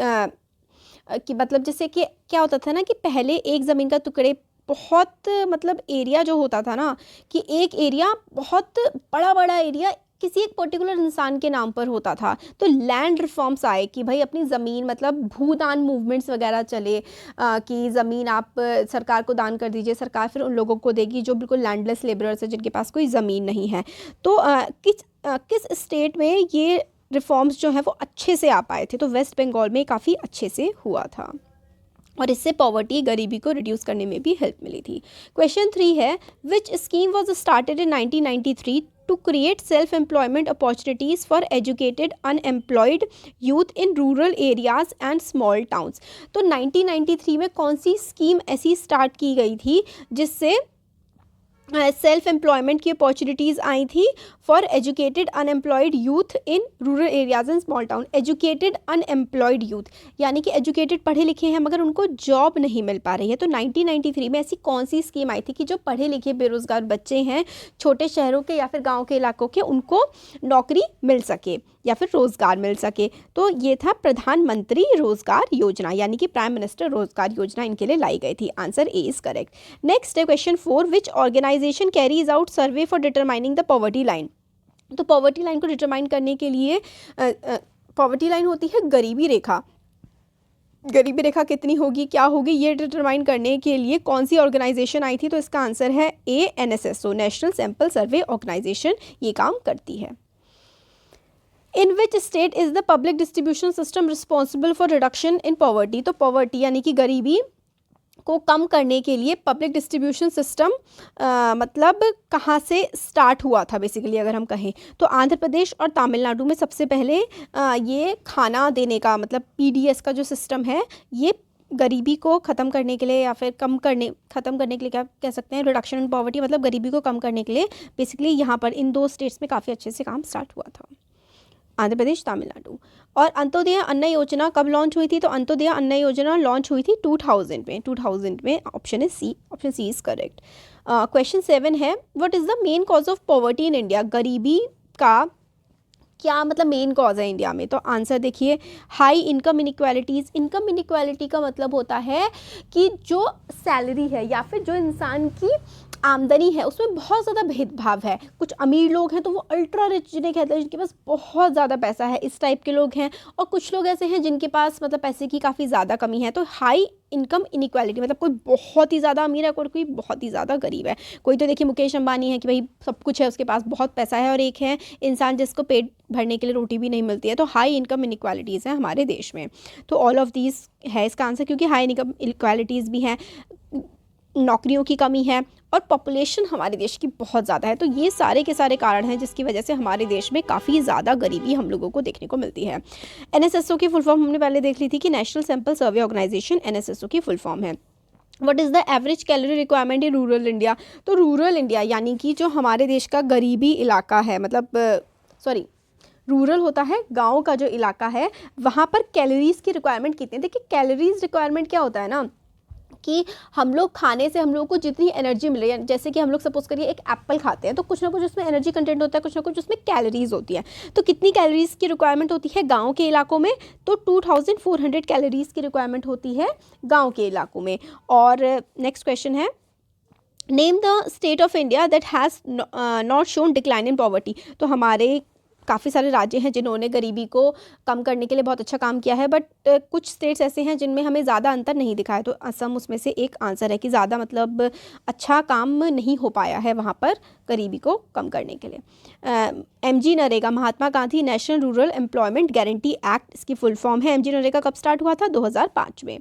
मतलब जैसे कि क्या होता था ना कि पहले एक ज़मीन का टुकड़े बहुत मतलब एरिया जो होता था ना, कि एक एरिया बहुत बड़ा एरिया किसी एक पर्टिकुलर इंसान के नाम पर होता था। तो लैंड रिफॉर्म्स आए कि भाई अपनी ज़मीन, मतलब भूदान मूवमेंट्स वगैरह चले कि ज़मीन आप सरकार को दान कर दीजिए, सरकार फिर उन लोगों को देगी जो बिल्कुल लैंडलेस लेबरर्स है, जिनके पास कोई ज़मीन नहीं है। तो किस स्टेट में ये रिफॉर्म्स जो हैं वो अच्छे से आ पाए थे? तो वेस्ट बंगाल में काफ़ी अच्छे से हुआ था और इससे पॉवर्टी, गरीबी को रिड्यूस करने में भी हेल्प मिली थी। क्वेश्चन 3 है, which scheme was started in 1993 to create self employment opportunities for educated unemployed youth in rural areas and small towns. तो 1993 में कौन सी स्कीम ऐसी स्टार्ट की गई थी जिससे सेल्फ एम्प्लॉयमेंट की अपॉर्चुनिटीज़ आई थी for educated unemployed youth in rural areas and small town. Educated unemployed youth यानी कि एजुकेटेड, पढ़े लिखे हैं, मगर उनको जॉब नहीं मिल पा रही है। तो 1993 में ऐसी कौन सी स्कीम आई थी कि जो पढ़े लिखे बेरोज़गार बच्चे हैं, छोटे शहरों के या फिर गाँव के इलाकों के, उनको नौकरी मिल सके या फिर रोज़गार मिल सके? तो ये था प्रधानमंत्री रोज़गार योजना, यानी कि प्राइम मिनिस्टर रोज़गार योजना इनके लिए लाई गई थी। Answer A is correct. Next है question 4, which organisation carries out survey for determining the poverty line. तो पॉवर्टी लाइन को डिटरमाइन करने के लिए पॉवर्टी लाइन होती है गरीबी रेखा। गरीबी रेखा कितनी होगी, क्या होगी, ये डिटरमाइन करने के लिए कौन सी ऑर्गेनाइजेशन आई थी? तो इसका आंसर है A, NSSO, national sample survey organisation, ये काम करती है। In which state is the public distribution system responsible for reduction in poverty. तो पॉवर्टी यानी कि गरीबी को कम करने के लिए पब्लिक डिस्ट्रीब्यूशन सिस्टम मतलब कहाँ से स्टार्ट हुआ था बेसिकली, अगर हम कहें तो आंध्र प्रदेश और तमिलनाडु में सबसे पहले ये खाना देने का, मतलब PDS का जो सिस्टम है, ये गरीबी को ख़त्म करने के लिए या फिर ख़त्म करने के लिए क्या कह सकते हैं, रिडक्शन इन पॉवर्टी, मतलब गरीबी को कम करने के लिए बेसिकली यहाँ पर इन 2 स्टेट्स में काफ़ी अच्छे से काम स्टार्ट हुआ था, आंध्र प्रदेश, तमिलनाडु। और अंत्योदय अन्न योजना कब लॉन्च हुई थी? तो अंत्योदय अन्न योजना लॉन्च हुई थी 2000 में। Option C is correct. Question 7 है, what is the main cause of poverty in India. गरीबी का क्या मतलब मेन कॉज है इंडिया में? तो आंसर देखिए, high income inequalities. Income inequality का मतलब होता है कि जो सैलरी है या फिर जो इंसान की आमदनी है उसमें बहुत ज़्यादा भेदभाव है। कुछ अमीर लोग हैं तो वो अल्ट्रा रिच जिन्हें कहते हैं, जिनके पास बहुत ज़्यादा पैसा है, इस टाइप के लोग हैं। और कुछ लोग ऐसे हैं जिनके पास मतलब पैसे की काफ़ी ज़्यादा कमी है। तो हाई इनकम इनइक्वालिटी मतलब कोई बहुत ही ज़्यादा अमीर है और कोई बहुत ही ज़्यादा गरीब है। कोई तो देखिए मुकेश अंबानी है कि भाई सब कुछ है, उसके पास बहुत पैसा है, और एक है इंसान जिसको पेट भरने के लिए रोटी भी नहीं मिलती है। तो हाई इनकम इनइक्वालिटीज़ हैं हमारे देश में। तो ऑल ऑफ दीज है इसका आंसर, क्योंकि हाई इनकम इनइक्वालिटीज़ भी हैं, नौकरियों की कमी है, और पॉपुलेशन हमारे देश की बहुत ज़्यादा है। तो ये सारे के सारे कारण हैं जिसकी वजह से हमारे देश में काफ़ी ज़्यादा गरीबी हम लोगों को देखने को मिलती है। NSSO की फुल फॉर्म हमने पहले देख ली थी कि national sample survey organisation NSSO की फुल फॉर्म है। What is the average calorie requirement in rural India. तो रूरल इंडिया यानी कि जो हमारे देश का गरीबी इलाका है, मतलब रूरल होता है गाँव का जो इलाका है, वहाँ पर कैलोरीज़ की रिक्वायरमेंट कितनी है? देखिए कैलोरीज़ रिक्वायरमेंट क्या होता है ना कि हम लोग खाने से हम लोगों को जितनी एनर्जी मिल रही है, जैसे कि हम लोग सपोज करिए एक एप्पल खाते हैं तो कुछ ना कुछ उसमें एनर्जी कंटेंट होता है, कुछ ना कुछ उसमें कैलोरीज होती है। तो कितनी कैलोरीज की रिक्वायरमेंट होती है गांव के इलाकों में? तो 2400 कैलोरीज की रिक्वायरमेंट होती है गांव के इलाकों में। और नेक्स्ट क्वेश्चन है, name the state of India that has not shown decline in poverty. तो हमारे काफ़ी सारे राज्य हैं जिन्होंने गरीबी को कम करने के लिए बहुत अच्छा काम किया है, बट कुछ स्टेट्स ऐसे हैं जिनमें हमें ज़्यादा अंतर नहीं दिखा है। तो असम उसमें से एक आंसर है कि ज़्यादा मतलब अच्छा काम नहीं हो पाया है वहाँ पर गरीबी को कम करने के लिए। MG NREGA, Mahatma Gandhi national rural employment guarantee act, इसकी फुल फॉर्म है। MG नरेगा कब स्टार्ट हुआ था? 2005 में।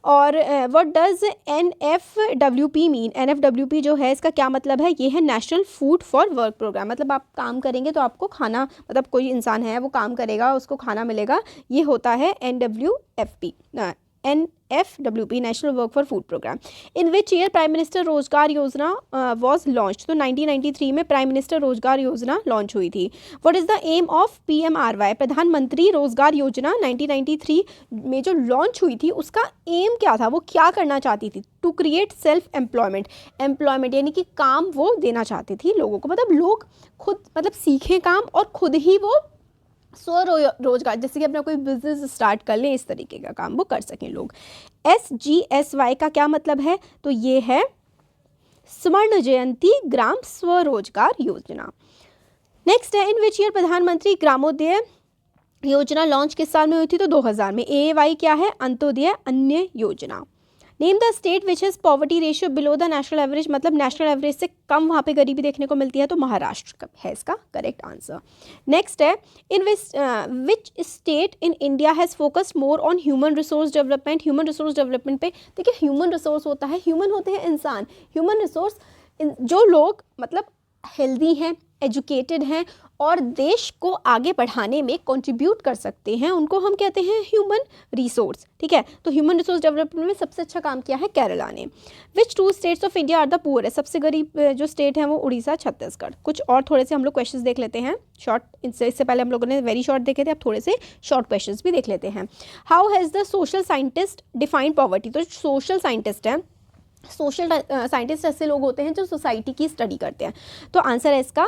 और what does NFWP mean? NFWP जो है इसका क्या मतलब है? ये है national food for work programme. मतलब आप काम करेंगे तो आपको खाना, मतलब कोई इंसान है वो काम करेगा उसको खाना मिलेगा, ये होता है NFWP national work for food programme. In which year prime minister Rozgar Yojana was launch? तो 1993 में प्राइम मिनिस्टर रोजगार योजना लॉन्च हुई थी। What is the aim of PMRY? Pradhan Mantri रोजगार योजना 1993 में जो लॉन्च हुई थी उसका एम क्या था, वो क्या करना चाहती थी? To create self employment. Employment यानी कि काम वो देना चाहती थी लोगों को, मतलब लोग खुद मतलब सीखें काम और खुद ही वो स्वरोजगार, जैसे कि अपना कोई बिजनेस स्टार्ट कर लें, इस तरीके का काम वो कर सकें लोग। SGSY का क्या मतलब है? तो ये है स्वर्ण जयंती ग्राम स्वरोजगार योजना। नेक्स्ट है, इन विच ईयर प्रधानमंत्री ग्रामोदय योजना लॉन्च किस साल में हुई थी? तो 2000 में। AAY क्या है? अंत्योदय अन्य योजना। Name the state which has poverty ratio below the national average, मतलब नेशनल एवरेज से कम वहाँ पे गरीबी देखने को मिलती है, तो महाराष्ट्र है इसका करेक्ट आंसर। नेक्स्ट है, in which state in India has focused more on human resource development? Human resource development पे देखिए, ह्यूमन रिसोर्स होता है, ह्यूमन होते हैं इंसान, ह्यूमन रिसोर्स जो लोग मतलब हेल्दी हैं, एजुकेटेड हैं और देश को आगे बढ़ाने में कंट्रीब्यूट कर सकते हैं, उनको हम कहते हैं ह्यूमन रिसोर्स। ठीक है, तो ह्यूमन रिसोर्स डेवलपमेंट में सबसे अच्छा काम किया है केरला ने। Which 2 states of India are the poor? सबसे गरीब जो स्टेट है वो उड़ीसा, छत्तीसगढ़। कुछ और थोड़े से हम लोग क्वेश्चंस देख लेते हैं शॉर्ट, इससे पहले हम लोगों ने वेरी शॉर्ट देखे थे, अब थोड़े से शॉर्ट क्वेश्चंस भी देख लेते हैं। How has the social scientist defined poverty? तो सोशल साइंटिस्ट है, सोशल साइंटिस्ट ऐसे लोग होते हैं जो सोसाइटी की स्टडी करते हैं। तो आंसर है इसका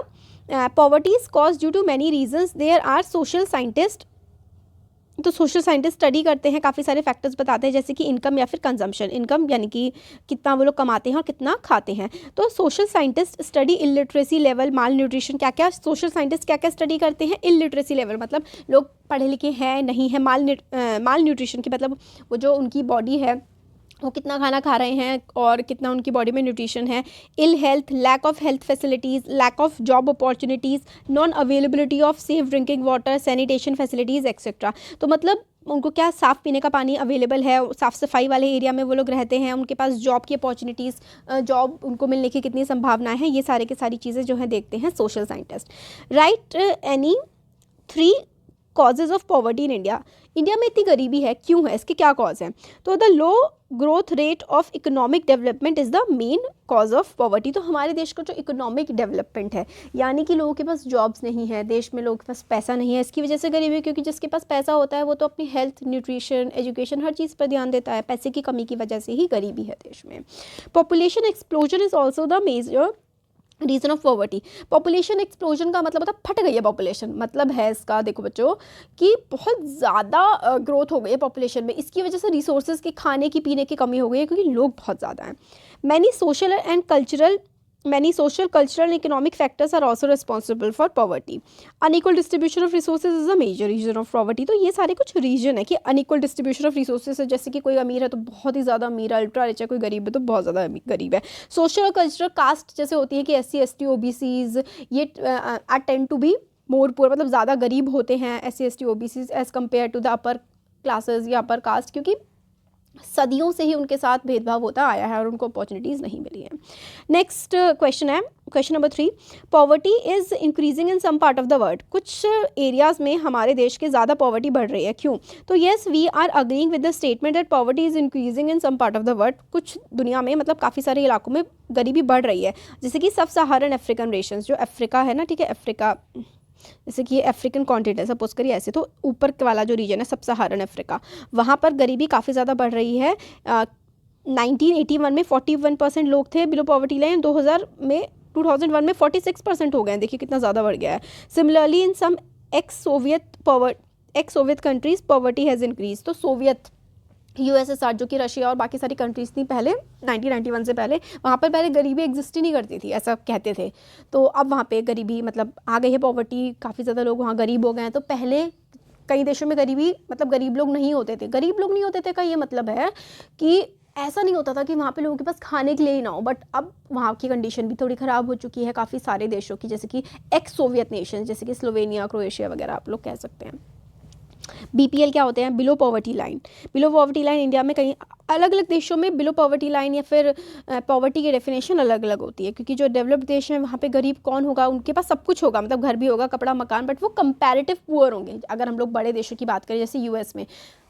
poverty is cause due to many reasons, there are social scientist. तो सोशल साइंटिस्ट स्टडी करते हैं, काफ़ी सारे फैक्टर्स बताते हैं, जैसे कि इनकम या फिर कंजम्पशन। इनकम यानी कि कितना वो लोग कमाते हैं और कितना खाते हैं। तो social scientist study illiteracy level, malnutrition. क्या क्या सोशल साइंटिस्ट क्या क्या स्टडी करते हैं? इलिटरेसी लेवल मतलब लोग पढ़े लिखे हैं नहीं है, माल न्यूट्रिशन की मतलब वो जो उनकी बॉडी है वो कितना खाना खा रहे हैं और कितना उनकी बॉडी में न्यूट्रिशन है। Ill health, lack of health facilities, lack of job opportunities, non availability of safe drinking water, sanitation facilities etcetera. तो मतलब उनको क्या साफ़ पीने का पानी अवेलेबल है, साफ़ सफाई वाले एरिया में वो लोग रहते हैं, उनके पास जॉब की अपॉर्चुनिटीज़, जॉब उनको मिलने की कितनी संभावनाएं हैं, ये सारे की सारी चीज़ें जो है देखते हैं social scientist. Right any 3 causes of poverty in India. India में इतनी गरीबी है, क्यों है, इसके क्या कॉज हैं? तो the low growth rate of economic development is the main cause of poverty. तो हमारे देश का जो इकोनॉमिक डेवलपमेंट है, यानी कि लोगों के पास जॉब्स नहीं है, देश में लोगों के पास पैसा नहीं है, इसकी वजह से गरीबी है। क्योंकि जिसके पास पैसा होता है वो तो अपनी हेल्थ, न्यूट्रिशन, एजुकेशन हर चीज़ पर ध्यान देता है। पैसे की कमी की वजह से ही गरीबी है देश में। Population explosion is also the major reason of poverty. Population explosion का मतलब होता है फट गई है पॉपुलेशन, मतलब है इसका देखो बच्चों कि बहुत ज़्यादा ग्रोथ हो गई है पॉपुलेशन में, इसकी वजह से रिसोर्सेज की, खाने की, पीने की कमी हो गई है क्योंकि लोग बहुत ज़्यादा हैं। Many social cultural and economic factors are also responsible for poverty. Unequal distribution of resources is a major reason of poverty. तो ये सारे कुछ रीजन है कि अनइक्वल डिस्ट्रीब्यूशन ऑफ रिसोर्सेज है, जैसे कि कोई अमीर है तो बहुत ही ज़्यादा अमीर है, अल्ट्रा रिच है, कोई गरीब है तो बहुत ज़्यादा गरीब है। सोशल और कल्चरल कास्ट जैसे होती है कि SC ST OBCs ये are tend to be more poor, मतलब ज़्यादा गरीब होते हैं SC ST OBCs as compare to the upper classes या अपर कास्ट, क्योंकि सदियों से ही उनके साथ भेदभाव होता आया है और उनको अपॉर्चुनिटीज़ नहीं मिली है। नेक्स्ट क्वेश्चन है, question number 3, poverty is increasing in some part of the world. कुछ एरियाज़ में हमारे देश के ज़्यादा पॉवर्टी बढ़ रही है, क्यों? तो yes we are agreeing with the statement that poverty is increasing in some part of the world. कुछ दुनिया में मतलब काफ़ी सारे इलाकों में गरीबी बढ़ रही है, जैसे कि सब सहारन अफ्रीकन नेशंस, जो अफ्रीका है ना, ठीक है, अफ्रीका जैसे कि ये अफ्रीकन कॉन्टिनेंट है सपोज करिए ऐसे, तो ऊपर वाला जो रीजन है सब सहारन अफ्रीका, वहाँ पर गरीबी काफ़ी ज़्यादा बढ़ रही है। 1981 में 41% लोग थे बिलो पॉवर्टी लाइन, 2001 में 46% हो गए हैं। देखिए कितना ज़्यादा बढ़ गया है। Similarly in some ex Soviet countries poverty has increase. तो सोवियत USSR जो कि रशिया और बाकी सारी कंट्रीज़ थी पहले 1991 से पहले, वहाँ पर पहले गरीबी एग्जिस्ट ही नहीं करती थी, ऐसा कहते थे। तो अब वहाँ पे गरीबी मतलब आ गई है, पॉवर्टी, काफ़ी ज़्यादा लोग वहाँ गरीब हो गए हैं। तो पहले कई देशों में गरीबी मतलब गरीब लोग नहीं होते थे का ये मतलब है कि ऐसा नहीं होता था कि वहाँ पे लोगों के पास खाने के लिए ही ना हो, बट अब वहाँ की कंडीशन भी थोड़ी ख़राब हो चुकी है काफ़ी सारे देशों की, जैसे कि एक्स सोवियत नेशन, जैसे कि स्लोवेनिया, क्रोएशिया वगैरह आप लोग कह सकते हैं। BPL क्या होते हैं? Below poverty line. Below poverty line India में कहीं अलग अलग देशों में बिलो पॉवर्टी लाइन या फिर पॉवर्टी की डेफिनेशन अलग अलग होती है, क्योंकि जो डेवलप्ड देश हैं वहाँ पे गरीब कौन होगा, उनके पास सब कुछ होगा, मतलब घर भी होगा, कपड़ा, मकान, बट वो कंपैरेटिव पुअर होंगे। अगर हम लोग बड़े देशों की बात करें जैसे US में,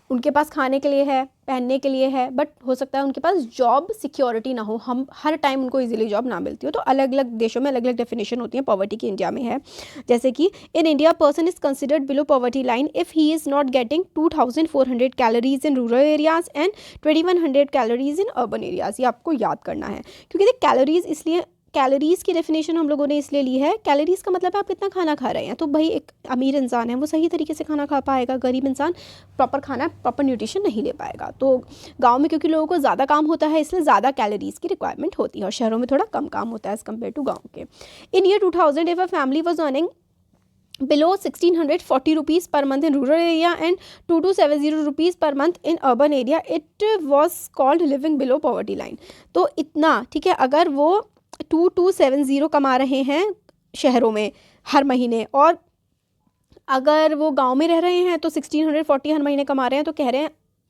उनके पास खाने के लिए है, पहनने के लिए है, बट हो सकता है उनके पास जॉब सिक्योरिटी ना हो, हम हर टाइम उनको इजीली जॉब ना मिलती हो। तो अलग अलग देशों में अलग अलग डेफिनेशन होती है पॉवर्टी की। इंडिया में है जैसे कि in India person is considered below poverty line if he is not getting 2400 calories in rural areas and 2100 calories in urban areas. ये आपको याद करना है, क्योंकि कैलोरीज इसलिए, कैलोरीज़ की डेफिनेशन हम लोगों ने इसलिए ली है, कैलोरीज़ का मतलब है आप कितना खाना खा रहे हैं। तो भाई एक अमीर इंसान है वो सही तरीके से खाना खा पाएगा, गरीब इंसान प्रॉपर खाना, प्रॉपर न्यूट्रिशन नहीं ले पाएगा। तो गांव में क्योंकि लोगों को ज़्यादा काम होता है इसलिए ज़्यादा कैलोरीज़ की रिक्वायरमेंट होती है, और शहरों में थोड़ा कम काम होता है एज़ कम्पेयर टू गाँव के। In year 2000 if a family was earning below 1640 rupees per month in rural area and 2270 rupees per month in urban area, it was called living below poverty line। तो इतना, ठीक है, अगर वो 2270 कमा रहे हैं शहरों में हर महीने, और अगर वो गांव में रह रहे हैं तो 1640 हर महीने कमा रहे हैं, तो कह रहे हैं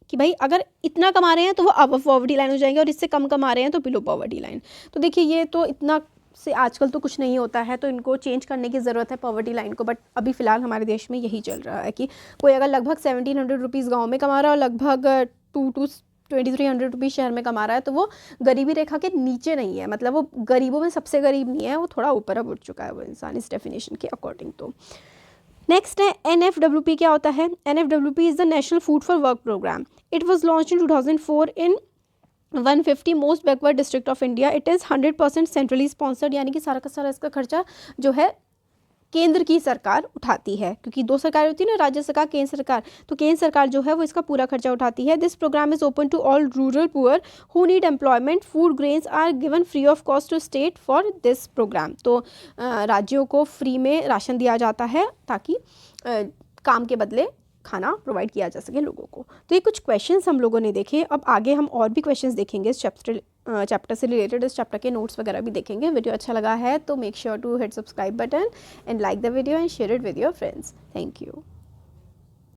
कि भाई अगर इतना कमा रहे हैं तो वो अबव पॉवर्टी लाइन हो जाएंगे, और इससे कम कमा रहे हैं तो बिलो पॉवर्टी लाइन। तो देखिए ये तो इतना से आजकल तो कुछ नहीं होता है, तो इनको चेंज करने की ज़रूरत है पॉवर्टी लाइन को। बट अभी फ़िलहाल हमारे देश में यही चल रहा है कि कोई अगर लगभग 1700 रुपीज़ गाँव में कमा रहा है और लगभग 2300 रुपीज़ शहर में कमा रहा है, तो वो गरीबी रेखा के नीचे नहीं है, मतलब वो गरीबों में सबसे गरीब नहीं है, वो थोड़ा ऊपर अब उठ चुका है वो इंसान इस डेफिनेशन के अकॉर्डिंग। तो नेक्स्ट है NFWP। क्या होता है? NFWP is the national food for work programme. It was launch in 2004 in 150 most backward district of India. It is 100% centrally sponsored, यानी कि सारा का सारा इसका खर्चा जो है केंद्र की सरकार उठाती है, क्योंकि दो सरकार होती है ना, राज्य सरकार, केंद्र सरकार। तो केंद्र सरकार जो है वो इसका पूरा खर्चा उठाती है। This programme is open to all rural poor who need employment. Food grains are given free of cost to state for this programme. तो राज्यों को फ्री में राशन दिया जाता है ताकि काम के बदले खाना प्रोवाइड किया जा सके लोगों को। तो ये कुछ क्वेश्चंस हम लोगों ने देखे। अब आगे हम और भी क्वेश्चंस देखेंगे इस चैप्टर से रिलेटेड, इस चैप्टर के नोट्स वगैरह भी देखेंगे। वीडियो अच्छा लगा है तो make sure to hit subscribe button and like the video and share it with your friends. Thank you.